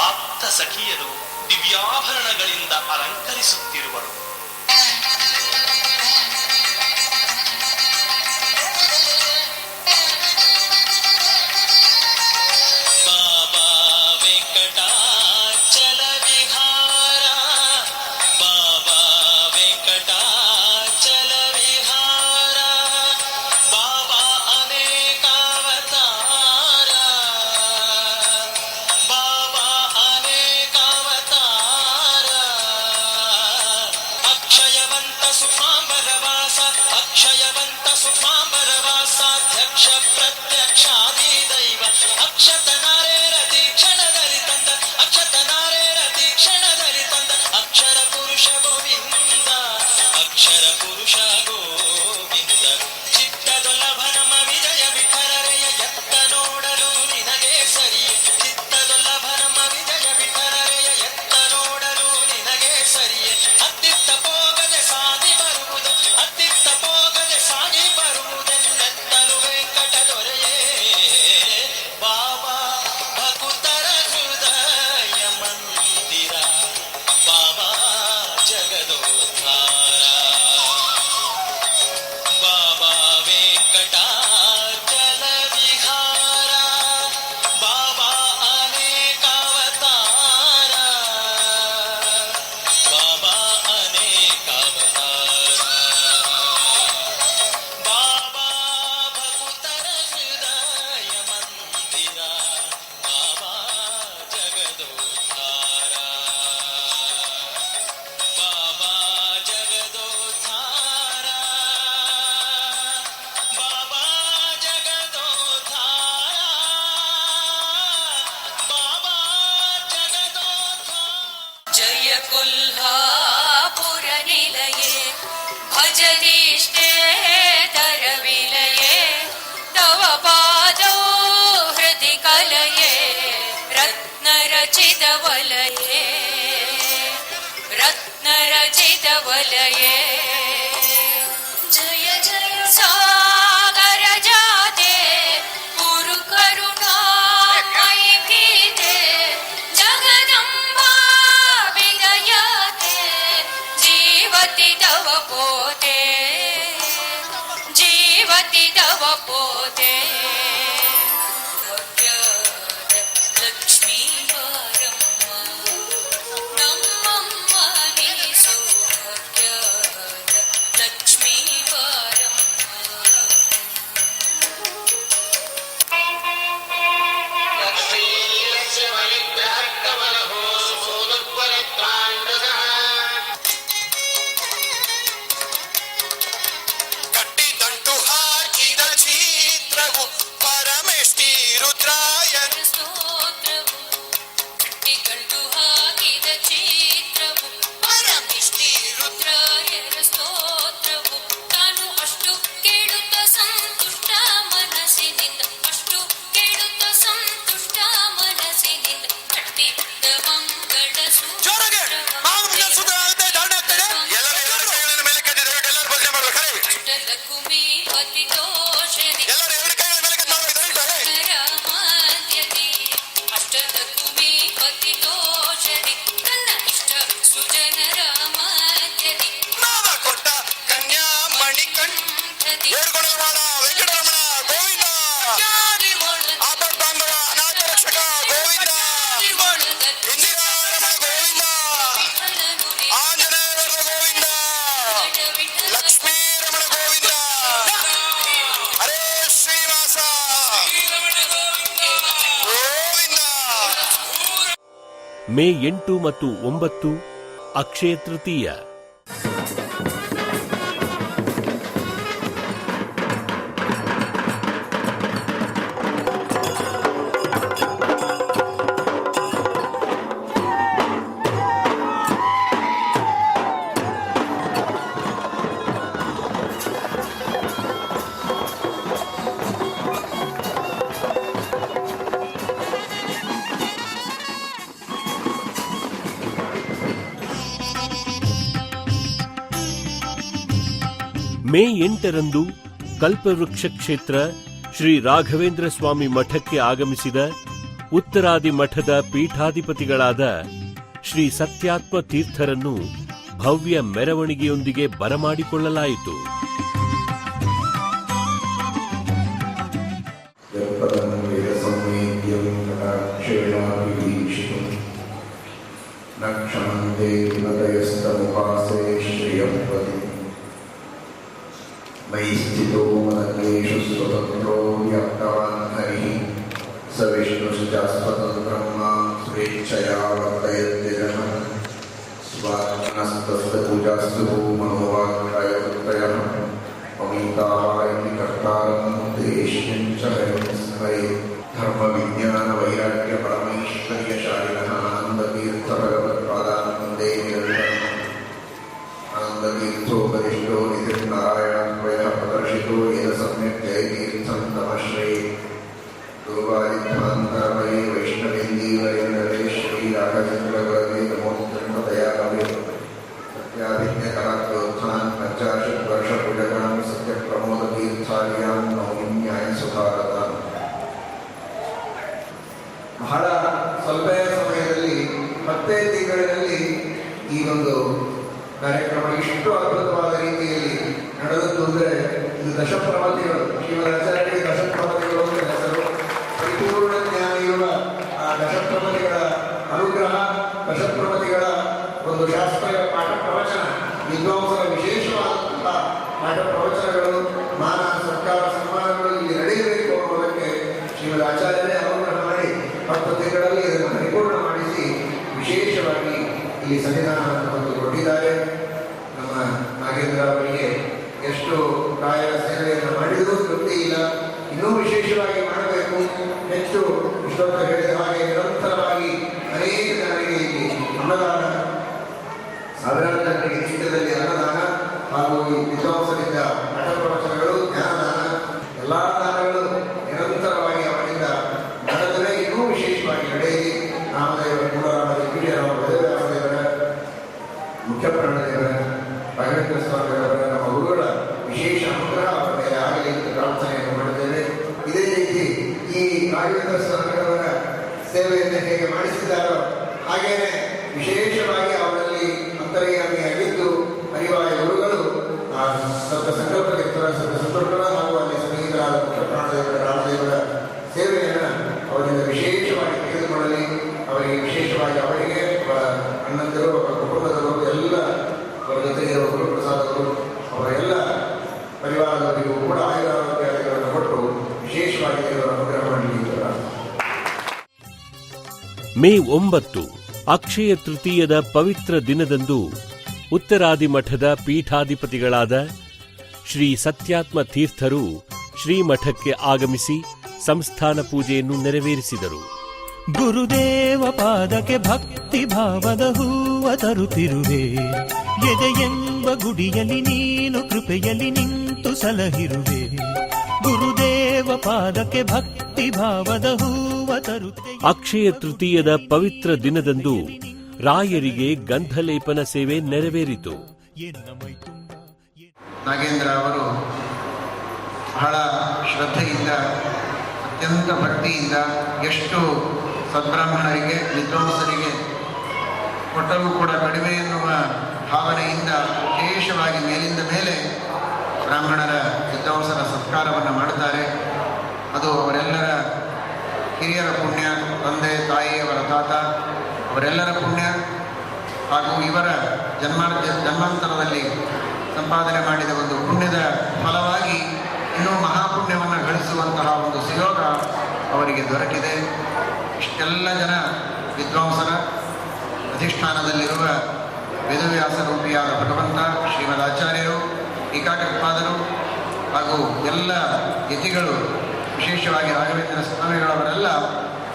ಆಪ್ತ ಸಖಿಯರು ದಿವ್ಯಾಭರಣಗಳಿಂದ ಅಲಂಕರಿಸುತ್ತಿರುವರು. ಬಾಬಾ ವೆಂಕಟಾಚಲ ವಿಹಾರ, ಬಾಬಾ ವೆಂಕಟಾಚಲ ವಿಹಾರ, ಬಾಬಾ ಅನೇಕಾವತಾರ, ಬಾಬಾ ಅನೇಕಾವತಾರ, ಅಕ್ಷಯವಂತ ಸುಖಾಂಬರವಾಸ, ಅಕ್ಷಯವಂತ ಸುಖಾಂಬರವಾಸಾಧ್ಯಕ್ಷ ಪ್ರತ್ಯಕ್ಷಾದಿ ದೈವ, ಅಕ್ಷತ ನಾರೇರ ತೀಕ್ಷಣದಲ್ಲಿ ತಂದ, ಅಕ್ಷತ ನಾರೇರ ತೀಕ್ಷಣದಲ್ಲಿ ತಂದ ಅಕ್ಷರ ಪುರುಷ ಗೋವಿಂದ, ಅಕ್ಷರ ಪುರುಷ ಗೋವಿಂದ. ಚಿತ್ತದೊಲ್ಲಭನಮ ವಿಜಯ ವಿಠಲರೆಯ ಎತ್ತ ನೋಡಲು ನಿನಗೆ ಸರಿಯೇ, ಚಿತ್ತದೊಲ್ಲಭನಮ ವಿಜಯ ವಿಠಲರೆಯ ಎತ್ತ ನೋಡಲು ನಿನಗೆ ಸರಿಯೇ. ಅತ್ತಿತ್ತ ಪೋಗದೆ ಸಾಗಿ ಬರುವುದು, ಅತ್ತಿತ್ತ ಪೋಗದೆ ಸಾಗಿ ಬರುವುದೆನ್ನೆತ್ತಲು ವೆಂಕಟ ದೊರೆಯೇ. ಬಾಬಾ ಭಕುತರ ಹೃದಯ ಮಂದಿರ, ಬಾಬಾ ಜಗದೋದ್ಧಾರ, ಬಾಬಾ ವೆಂಕಟಾಚಲ ವಿಹಾರ, ಬಾಬಾ ಅನೇಕಾವತಾರ, ಬಾಬಾ ಅನೇಕಾವತಾರ, ಬಾಬಾ ಭಕುತರ ಹೃದಯ ಮಂದಿರ, ಬಾಬಾ ಜಗದೋದ್ಧಾರ, ಬಾಬಾ ಜಗದೋದ್ಧಾರ, ಬಾಬಾ ಜಗದೋದ್ಧಾರ, ಬಾಬಾ ಜಗದೋದ್ಧಾರ. ಜಯ ಕೊಲ್ಹಾಪುರ ನಿಲಯೇ ಭಜದಿಷ್ಟೇತರ ವಿಲಯೇ, ತವ ಪಾದೋ ಹೃದಿ ಕಲಯೇ ರತ್ನರಚಿತ ವಲಯೇ, ರತ್ನರಚಿತ ವಲಯೇ. ಜಯ ಜಯ ಸಾಗರ ಜಾತೆ ಗುರು ಕರುಣಾಮಯಿ ಭೀತೆ, ಜಗದಂಬಾ ವಿದಯತೆ ಜೀವತಿ ತವ ಪೋತೆ, ಜೀವತಿ ತವ ಪೋತೆ. ಭವ್ಯಾದ ಲಕ್ಷ್ಮೀ ವಾರಮ್ಮ ನಮ್ಮಮ್ಮ ನೀ ಸೌಭಾಗ್ಯಾದ ಲಕ್ಷ್ಮೀ ವಾರಮ್ಮ. ಕಟ್ಟಿದಂಟು ಹಾಕಿದ ಛಿದ್ರವು ಪರಮೇಷ್ಠಿ ರುದ್ರಾಯನ ಸ್ತೋತ್ರವು ಕಟ್ಟಿಗಂಟು ಹಾಕಿದ ಚಿತ್ರವು ಪರಮಿಷ್ಠಿ ರುದ್ರಾಯರ ಸ್ತೋತ್ರವು. ತಾನು ಅಷ್ಟು ಕೇಳುತ್ತ ಸಂತುಷ್ಟ ಮನಸ್ಸಿನಿಂದ, ಅಷ್ಟು ಕೇಳುತ್ತ ಸಂತುಷ್ಟ ಮನಸ್ಸಿನಿಂದ ಕಟ್ಟಿದ್ದ ಮಂಗಳ ಅಷ್ಟಲಕುಮಿ ಪತಿ ದೋಷದಿ ಮಧ್ಯದಿ, ಅಷ್ಟಲಕುಮಿ ಪತಿ ದೋಷದಿ ತನ್ನ ಇಷ್ಟ ಸುಜನರ ಮಧ್ಯದಿ ನಾದ ಕೊಟ್ಟ ಕನ್ಯಾ ಮಣಿಕಂಠದಿ ಏರ್ಗೊಳವಾಡ ವೆಂಕಟರಮಣ ಗೋವಿಂದ, ಆಪದ್ಬಾಂಧವ ಅನಾಥ ರಕ್ಷಕ ಗೋವಿಂದ, ಇಂದಿರಾರಮಣ ಗೋವಿಂದ, ಆಂಜನೇಯ ಗೋವಿಂದ, ಲಕ್ಷ್ಮೀ ರಮಣ ಗೋವಿಂದ, ಹರೇ ಶ್ರೀನಿವಾಸ ಗೋವಿಂದ. ಮೇ 8 ಮತ್ತು 9 ಅಕ್ಷಯ ತೃತೀಯ. ಮೇ 8ರಂದು ಕಲ್ಪವೃಕ್ಷ ಕ್ಷೇತ್ರ ಶ್ರೀ ರಾಘವೇಂದ್ರ ಸ್ವಾಮಿ ಮಠಕ್ಕೆ ಆಗಮಿಸಿದ ಉತ್ತರಾದಿ ಮಠದ ಪೀಠಾಧಿಪತಿಗಳಾದ ಶ್ರೀ ಸತ್ಯಾತ್ಮ ತೀರ್ಥರನ್ನು ಭವ್ಯ ಮೆರವಣಿಗೆಯೊಂದಿಗೆ ಬರಮಾಡಿಕೊಳ್ಳಲಾಯಿತು. मयि स्थितो मनकेषु स्वतन्त्रो व्याप्तवान् हरिः स विष्णुश्चास्वतन्त्रं मां स्वेच्छया वर्तयत्यजः स्वात्मनस्तस्य पूजास्तु मनोवाक्कायवृत्तयः अमिताः इति कर्तारं देश्यं च हरिं स्मरे धर्मविज्ञानवैराग्यपरमैश्वर्यशालिनः आनन्दतीर्थभगवत्पादानन्दे निरन्तरम् आनन्दतीर्थोपदिष्टो निधिर्नारायणत्वयः प्रदर्शितो येन सम्यक् जयतीर्थं नमश्रे दुर्वादिध्वान्तरमये वैष्णवेन्दीवरेन्द्रवे श्रीराघवेन्द्रगुरवे नमोऽन्तर्मदयालवे सत्याभिज्ञकरात्योत्थान् पञ्चाशद्वर्षपूजकां सत्यप्रमोदतीर्थार्यां नौमिन्याय सुधारताम्. ಬಹಳ ಸ್ವಲ್ಪ ಸಮಯದಲ್ಲಿ ಮತ್ತೆ ತಿಂಗಳಿನಲ್ಲಿ ಈ ಒಂದು ಕಾರ್ಯಕ್ರಮ ಇಷ್ಟು ಅದ್ಭುತವಾದ ರೀತಿಯಲ್ಲಿ ನಡೆದದ್ದು ಅಂದರೆ ಇದು ದಶಪ್ರಮತಿಗಳು. ಶ್ರೀಮದಾಚಾರ್ಯರಿಗೆ ದಶಪ್ರಮತಿಗಳು ಅಂತ ಹೆಸರು. ಪರಿಪೂರ್ಣ ಜ್ಞಾನ ಇರುವ ಆ ದಶಪ್ರಮತಿಗಳ ಅನುಗ್ರಹ, ದಶಪ್ರಮತಿಗಳ ಒಂದು ಶಾಸ್ತ್ರೀಯ ಪಾಠ ಪ್ರವಚನ, ವಿದ್ವಾಂಸರ ವಿಶೇಷವಾದಂತಹ ಪಾಠ ಪ್ರವಚನಗಳು, ಮಾನ ಸರ್ಕಾರ ಸನ್ಮಾನಗಳು ಇಲ್ಲಿ ನಡೆಯಬೇಕು ಅನ್ನೋದಕ್ಕೆ ಶ್ರೀಮದ್ ಆಚಾರ್ಯರೇ ಅನುಗ್ರಹ ಮಾಡಿ 10 ತಿಂಗಳಲ್ಲಿ ಇದನ್ನು ಪರಿಪೂರ್ಣ ಮಾಡಿಸಿ ವಿಶೇಷವಾಗಿ ಇಲ್ಲಿ ಸನ್ನಿಧಾನವನ್ನು ತಂದು ಕೊಟ್ಟಿದ್ದಾರೆ. ನಮ್ಮ ನಾಗೇಂದ್ರ ಅವರಿಗೆ ಎಷ್ಟು ಕಾಯಕ ಸೇವೆಯನ್ನು ಮಾಡಿದರೂ ತೃಪ್ತಿ ಇಲ್ಲ, ಇನ್ನೂ ವಿಶೇಷವಾಗಿ ಮಾಡಬೇಕು. ಹೆಚ್ಚು ಇಷ್ಟೊತ್ತು ಹೇಳಿದ ಹಾಗೆ ನಿರಂತರವಾಗಿ ಅನೇಕ ಜನರಿಗೆ ಇಲ್ಲಿ ಅನ್ನದಾನ, ಸಾವಿರಾರು ಜನರಿಗೆ ನಿತ್ಯದಲ್ಲಿ ಅನ್ನದಾನ ಹಾಗೂ ಈ ವಿದ್ವಾಂಸರಿಂದ ಪಾಠ ಪ್ರವಚನಗಳು, ಜ್ಞಾನದಾನ, ಎಲ್ಲ ದಾನಗಳು ನಿರಂತರವಾಗಿ ಅವರಿಂದ ನಡೆದರೆ ಇನ್ನೂ ವಿಶೇಷವಾಗಿ ನಡೆಯಲಿ. ರಾಮದೇವರ ಮೂಲರಾಮದೇವ ವೇದವ್ಯಾಸದೇವರ ಮುಖ್ಯಪ್ರಾಣದೇವರ ರಾಘವೇಂದ್ರ ಸ್ವಾಮಿಯವರ ನಮ್ಮ ಗುರುಗಳ ವಿಶೇಷ ಅನುಗ್ರಹ ಅವರ ಮೇಲೆ ಆಗಲಿ ಎಂದು ಪ್ರಾರ್ಥನೆಯನ್ನು ಮಾಡಿದ್ದೇವೆ. ಇದೇ ರೀತಿ ಈ ರಾಘವೇಂದ್ರ ಸ್ವಾಮಿಯವರ ಸೇವೆಯನ್ನು ಹೇಗೆ ಮಾಡಿಸಿದ್ದಾರೋ ಹಾಗೇನೆ ವಿಶೇಷವಾಗಿ ಅವರಲ್ಲಿ ಅಂತರ್ಯಾಮಿಯಾಗಿದ್ದು ಅರಿವಾಯ ಗುರುಗಳು ಸ್ವಲ್ಪ ಸಂಕಲ್ಪವಿತ್ತರ ಸಂತೋಷ ಹಾಗೂ ಅಲ್ಲಿ ಸ್ನೇಹಿತರಾದ ಮುಖ್ಯಪ್ರಾಣದೇವರ ರಾಮದೇವರ ಸೇವೆಯನ್ನು ಅವರಿಂದ ವಿಶೇಷವಾಗಿ ತೆಗೆದುಕೊಳ್ಳಲಿ. ಅವರಿಗೆ ವಿಶೇಷವಾಗಿ ಅವರಿಗೆ ಅವರ ಅಣ್ಣಂದಿರು, ಅವರ ಕುಟುಂಬದವರು, ಎಲ್ಲ ಅವರ ಜೊತೆಗೆ ಗುರುಪ್ರಸಾದವರು, ಅವರ ಎಲ್ಲ ಪರಿವಾರದವರಿಗೂ ಕೂಡ ಆಯುರಾರೋಗ್ಯಗಳನ್ನು ಕೊಟ್ಟು ವಿಶೇಷವಾಗಿ ದೇವರ ಅನುಗ್ರಹ ಮಾಡಲಿ. ಮೇ 9 ಅಕ್ಷಯ ತೃತೀಯದ ಪವಿತ್ರ ದಿನದಂದು ಉತ್ತರಾದಿ ಮಠದ ಪೀಠಾಧಿಪತಿಗಳಾದ ಶ್ರೀ ಸತ್ಯಾತ್ಮ ತೀರ್ಥರು ಶ್ರೀಮಠಕ್ಕೆ ಆಗಮಿಸಿ ಸಂಸ್ಥಾನ ಪೂಜೆಯನ್ನು ನೆರವೇರಿಸಿದರು. ಗುರುದೇವ ಪಾದಕ್ಕೆ ಭಕ್ತಿ ಭಾವದ ಹೂವ ತರುತ್ತಿರುವೆ, ಎದೆಯೆಂಬ ಗುಡಿಯಲ್ಲಿ ನೀನು ಕೃಪೆಯಲ್ಲಿ ನಿಂತು ಸಲಹಿರುವೆ. ಗುರುದೇವ ಪಾದಕ್ಕೆ ಭಕ್ತಿ ಭಾವದ ಹೂವ ತರುತ್ತೆ. ಅಕ್ಷಯ ತೃತೀಯದ ಪವಿತ್ರ ದಿನದಂದು ರಾಯರಿಗೆ ಗಂಧಲೇಪನ ಸೇವೆ ನೆರವೇರಿತು. ನಾಗೇಂದ್ರ ಅವರು ಬಹಳ ಶ್ರದ್ಧೆಯಿಂದ, ಅತ್ಯಂತ ಭಕ್ತಿಯಿಂದ, ಎಷ್ಟು ಸದ್ಬ್ರಾಹ್ಮಣರಿಗೆ, ವಿದ್ವಾಂಸರಿಗೆ ಕೊಟ್ಟರೂ ಕೂಡ ಕಡಿಮೆ ಎನ್ನುವ ಭಾವನೆಯಿಂದ ವಿಶೇಷವಾಗಿ ಮೇಲಿಂದ ಮೇಲೆ ಬ್ರಾಹ್ಮಣರ ವಿದ್ವಾಂಸರ ಸತ್ಕಾರವನ್ನು ಮಾಡುತ್ತಾರೆ. ಅದು ಅವರೆಲ್ಲರ ಹಿರಿಯರ ಪುಣ್ಯ, ತಂದೆ ತಾಯಿ, ಅವರ ತಾತ, ಅವರೆಲ್ಲರ ಪುಣ್ಯ ಹಾಗೂ ಇವರ ಜನ್ಮಾಂತರದಲ್ಲಿ ಸಂಪಾದನೆ ಮಾಡಿದ ಒಂದು ಪುಣ್ಯದ ಫಲವಾಗಿ ಇನ್ನೂ ಮಹಾಪುಣ್ಯವನ್ನು ಗಳಿಸುವಂತಹ ಒಂದು ಸುಯೋಗ ಅವರಿಗೆ ದೊರಕಿದೆ. ಇಷ್ಟೆಲ್ಲ ಜನ ವಿದ್ವಾಂಸರ ಅಧಿಷ್ಠಾನದಲ್ಲಿರುವ ವೇದವ್ಯಾಸ ರೂಪಿಯಾದ ಭಗವಂತ ಶ್ರೀಮದಾಚಾರ್ಯರು, ಟೀಕಾಕೃತ್ಪಾದರು ಹಾಗೂ ಎಲ್ಲ ಯತಿಗಳು, ವಿಶೇಷವಾಗಿ ರಾಘವೇಂದ್ರ ಸ್ವಾಮಿಗಳವರೆಲ್ಲ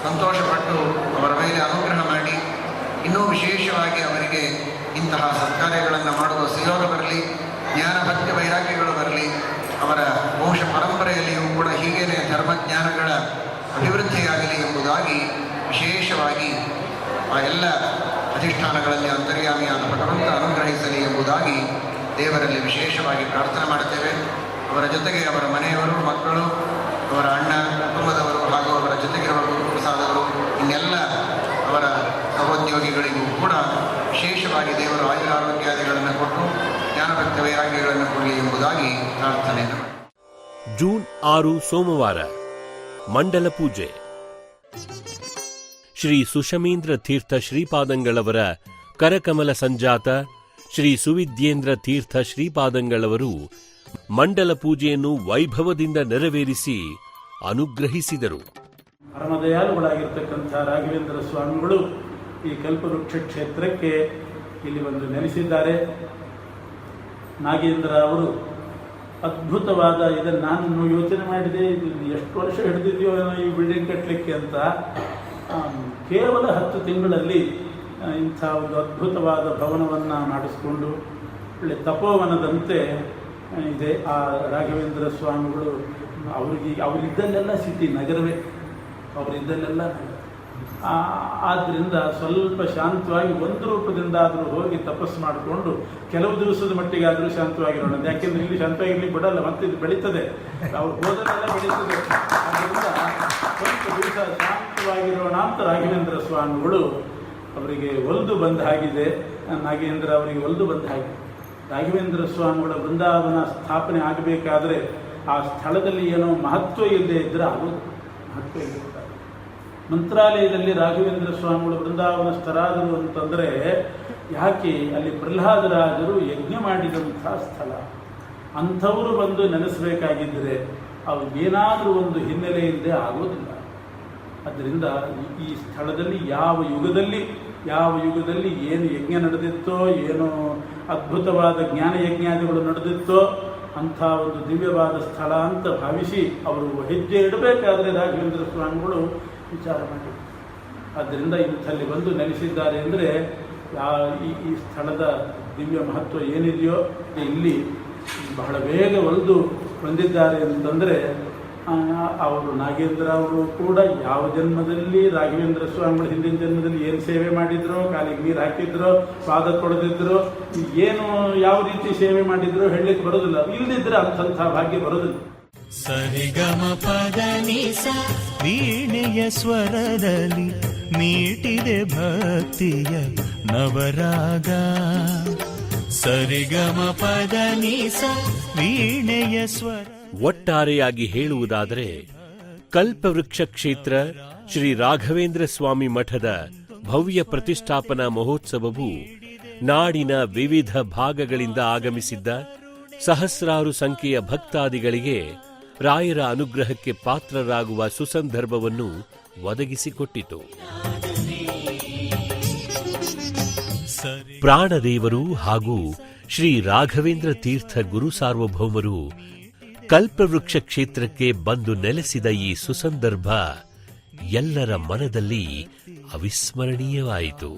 ಸಂತೋಷಪಟ್ಟು ಅವರ ಮೇಲೆ ಅನುಗ್ರಹ ಮಾಡಿ ಇನ್ನೂ ವಿಶೇಷವಾಗಿ ಅವರಿಗೆ ಇಂತಹ ಸತ್ಕಾರ್ಯಗಳನ್ನು ಮಾಡುವ ಸುಯೋಗ ಬರಲಿ, ಜ್ಞಾನ ಭಕ್ತಿ ವೈರಾಗ್ಯಗಳು ಬರಲಿ. ಅವರ ವಂಶ ಪರಂಪರೆಯಲ್ಲಿಯೂ ಕೂಡ ಹೀಗೇನೆ ಧರ್ಮಜ್ಞಾನಗಳ ಅಭಿವೃದ್ಧಿಯಾಗಲಿ ಎಂಬುದಾಗಿ ವಿಶೇಷವಾಗಿ ಆ ಎಲ್ಲ ಅಧಿಷ್ಠಾನಗಳಲ್ಲಿ ಅಂತರ್ಯಾಮಿಯಾದ ಭಗವಂತ ಅನುಗ್ರಹಿಸಲಿ ಎಂಬುದಾಗಿ ದೇವರಲ್ಲಿ ವಿಶೇಷವಾಗಿ ಪ್ರಾರ್ಥನೆ ಮಾಡುತ್ತೇವೆ. ಅವರ ಜೊತೆಗೆ ಅವರ ಮನೆಯವರು, ಮಕ್ಕಳು, ಅವರ ಅಣ್ಣ, ಕುಟುಂಬದವರು ಹಾಗೂ ಅವರ ಜೊತೆಗಿರುವ ಗುರುಪ್ರಸಾದವರು ಇನ್ನೆಲ್ಲ ಅವರ ಸಹೋದ್ಯೋಗಿಗಳಿಗೂ ಕೂಡ ವಿಶೇಷವಾಗಿ ದೇವರು ಆಯುರಾರೋಗ್ಯಾದಿಗಳನ್ನು ಕೊಟ್ಟು ಜ್ಞಾನಭಕ್ತ ವೈರಾಗ್ಯಗಳನ್ನು ಕೊಡಲಿ ಎಂಬುದಾಗಿ ಪ್ರಾರ್ಥನೆಯನ್ನು ಮಾಡಿ. ಜೂನ್ 6 ಸೋಮವಾರ ಮಂಡಲ ಪೂಜೆ. ಶ್ರೀ ಸುಷಮೀಂದ್ರ ತೀರ್ಥ ಶ್ರೀಪಾದಂಗಳವರ ಕರಕಮಲ ಸಂಜಾತ ಶ್ರೀ ಸುವಿದ್ಯೇಂದ್ರ ತೀರ್ಥ ಶ್ರೀಪಾದಂಗಳವರು ಮಂಡಲ ಪೂಜೆಯನ್ನು ವೈಭವದಿಂದ ನೆರವೇರಿಸಿ ಅನುಗ್ರಹಿಸಿದರು. ಪರಮದಯಾಳುಗಳಾಗಿರ್ತಕ್ಕಂಥ ರಾಘವೇಂದ್ರ ಸ್ವಾಮಿಗಳು ಈ ಕಲ್ಪವೃಕ್ಷ ಕ್ಷೇತ್ರಕ್ಕೆ ಇಲ್ಲಿ ಬಂದು ನೆಲೆಸಿದ್ದಾರೆ. ನಾಗೇಂದ್ರ ಅವರು ಅದ್ಭುತವಾದ ಇದನ್ನು ನಾನು ಯೋಚನೆ ಮಾಡಿದೆ, ಎಷ್ಟು ವರ್ಷ ಹಿಡಿದಿದೆಯೋ ಈ ಬಿಲ್ಡಿಂಗ್ ಕಟ್ಟಲಿಕ್ಕೆ ಅಂತ. ಕೇವಲ 10 ತಿಂಗಳಲ್ಲಿ ಇಂಥ ಒಂದು ಅದ್ಭುತವಾದ ಭವನವನ್ನು ಮಾಡಿಸ್ಕೊಂಡು ಒಳ್ಳೆ ತಪೋವನದಂತೆ ಇದೆ. ಆ ರಾಘವೇಂದ್ರ ಸ್ವಾಮಿಗಳು ಅವರಿದ್ದಲ್ಲೆಲ್ಲ ಸಿಟಿ ನಗರವೇ, ಅವರಿದ್ದಲ್ಲೆಲ್ಲ ಆದ್ದರಿಂದ ಸ್ವಲ್ಪ ಶಾಂತವಾಗಿ ಒಂದು ರೂಪದಿಂದಾದರೂ ಹೋಗಿ ತಪಸ್ಸು ಮಾಡಿಕೊಂಡು ಕೆಲವು ದಿವಸದ ಮಟ್ಟಿಗಾದರೂ ಶಾಂತವಾಗಿರೋಣ. ಯಾಕೆಂದರೆ ಇಲ್ಲಿ ಶಾಂತವಾಗಿರ್ಲಿಕ್ಕೆ ಬಿಡಲ್ಲ, ಮತ್ತೆ ಇದು ಬೆಳೀತದೆ, ಅವ್ರು ಹೋದಲ್ಲೆಲ್ಲ ಬೆಳೀತದೆ. ಆದ್ದರಿಂದ ಸ್ವಲ್ಪ ದಿವಸ ಶಾಂತವಾಗಿರೋಣ ಅಂತ ರಾಘವೇಂದ್ರ ಸ್ವಾಮಿಗಳು ಅವರಿಗೆ ಒಲ್ದು ಬಂದ ಹಾಗಿದೆ. ನಾಗೇಂದ್ರ ಅವರಿಗೆ ಒಲ್ದು ಬಂದ ಹಾಗೆ. ರಾಘವೇಂದ್ರ ಸ್ವಾಮಿಗಳ ಬೃಂದಾವನ ಸ್ಥಾಪನೆ ಆಗಬೇಕಾದ್ರೆ ಆ ಸ್ಥಳದಲ್ಲಿ ಏನೋ ಮಹತ್ವ ಇಲ್ಲದೆ ಇದ್ದರೆ ಆಗೋದು. ಮಹತ್ವ ಇಲ್ಲದೆ ಮಂತ್ರಾಲಯದಲ್ಲಿ ರಾಘವೇಂದ್ರ ಸ್ವಾಮಿಗಳು ಬೃಂದಾವನಸ್ಥರಾದರು ಅಂತಂದರೆ ಯಾಕೆ ಅಲ್ಲಿ ಪ್ರಹ್ಲಾದರಾಜರು ಯಜ್ಞ ಮಾಡಿದಂಥ ಸ್ಥಳ. ಅಂಥವರು ಬಂದು ನೆನೆಸಬೇಕಾಗಿದ್ದರೆ ಅವ್ರಿಗೇನಾದರೂ ಒಂದು ಹಿನ್ನೆಲೆ ಇಲ್ಲದೆ ಆಗೋದಿಲ್ಲ. ಆದ್ದರಿಂದ ಈ ಸ್ಥಳದಲ್ಲಿ ಯಾವ ಯುಗದಲ್ಲಿ ಏನು ಯಜ್ಞ ನಡೆದಿತ್ತೋ, ಏನು ಅದ್ಭುತವಾದ ಜ್ಞಾನ ಯಜ್ಞಾದಿಗಳು ನಡೆದಿತ್ತೋ ಅಂಥ ಒಂದು ದಿವ್ಯವಾದ ಸ್ಥಳ ಅಂತ ಭಾವಿಸಿ ಅವರು ಹೆಜ್ಜೆ ಇಡಬೇಕಾದ್ರೆ ರಾಘವೇಂದ್ರ ಸ್ವಾಮಿಗಳು ವಿಚಾರ ಮಾಡಿ. ಆದ್ದರಿಂದ ಇಂಥಲ್ಲಿ ಬಂದು ನೆಲೆಸಿದ್ದಾರೆ ಅಂದರೆ ಈ ಸ್ಥಳದ ದಿವ್ಯ ಮಹತ್ವ ಏನಿದೆಯೋ ಇಲ್ಲಿ ಬಹಳ ಬೇಗ ಒಲಿದು ಬಂದಿದ್ದಾರೆ ಅಂತಂದರೆ ಅವರು ನಾಗೇಂದ್ರ ಅವರು ಕೂಡ ಯಾವ ಜನ್ಮದಲ್ಲಿ ರಾಘವೇಂದ್ರ ಸ್ವಾಮಿಗಳು ಹಿಂದಿನ ಜನ್ಮದಲ್ಲಿ ಏನು ಸೇವೆ ಮಾಡಿದ್ರು, ಕಾಲಿಗೆ ನೀರು ಹಾಕಿದ್ರು, ಪಾದ ತೊಳೆದಿದ್ರು, ಏನು ಯಾವ ರೀತಿ ಸೇವೆ ಮಾಡಿದ್ರು ಹೇಳಲಿಕ್ಕೆ ಬರೋದಿಲ್ಲ. ಇಲ್ಲದಿದ್ದರೆ ಅಂಥ ಭಾಗ್ಯ ಬರೋದಿಲ್ಲ. ಸರಿಗಮ ಪದನಿಸ ವೀಣೆಯ ಸ್ವರದಲ್ಲಿ ಮೀಟಿದೆ ಭಕ್ತಿಯ ನವರಾಗ. ಸರಿಗಮ ಪದನಿಸ ವೀಣೆಯ ಸ್ವರ. ಒಟ್ಟಾರೆಯಾಗಿ ಹೇಳುವುದಾದರೆ ಕಲ್ಪವೃಕ್ಷ ಕ್ಷೇತ್ರ ಶ್ರೀ ರಾಘವೇಂದ್ರ ಸ್ವಾಮಿ ಮಠದ ಭವ್ಯ ಪ್ರತಿಷ್ಠಾಪನಾ ಮಹೋತ್ಸವವು ನಾಡಿನ ವಿವಿಧ ಭಾಗಗಳಿಂದ ಆಗಮಿಸಿದ್ದ ಸಹಸ್ರಾರು ಸಂಖ್ಯೆಯ ಭಕ್ತಾದಿಗಳಿಗೆ ರಾಯರ ಅನುಗ್ರಹಕ್ಕೆ ಪಾತ್ರರಾಗುವ ಸುಸಂದರ್ಭವನ್ನು ಒದಗಿಸಿಕೊಟ್ಟಿತು. ಪ್ರಾಣದೇವರು ಹಾಗೂ ಶ್ರೀ ರಾಘವೇಂದ್ರ ತೀರ್ಥ ಗುರು ಸಾರ್ವಭೌಮರು ಕಲ್ಪವೃಕ್ಷ ಕ್ಷೇತ್ರಕ್ಕೆ ಬಂದು ನೆಲೆಸಿದ ಈ ಸುಸಂದರ್ಭ ಎಲ್ಲರ ಮನದಲ್ಲಿ ಅವಿಸ್ಮರಣೀಯವಾಯಿತು.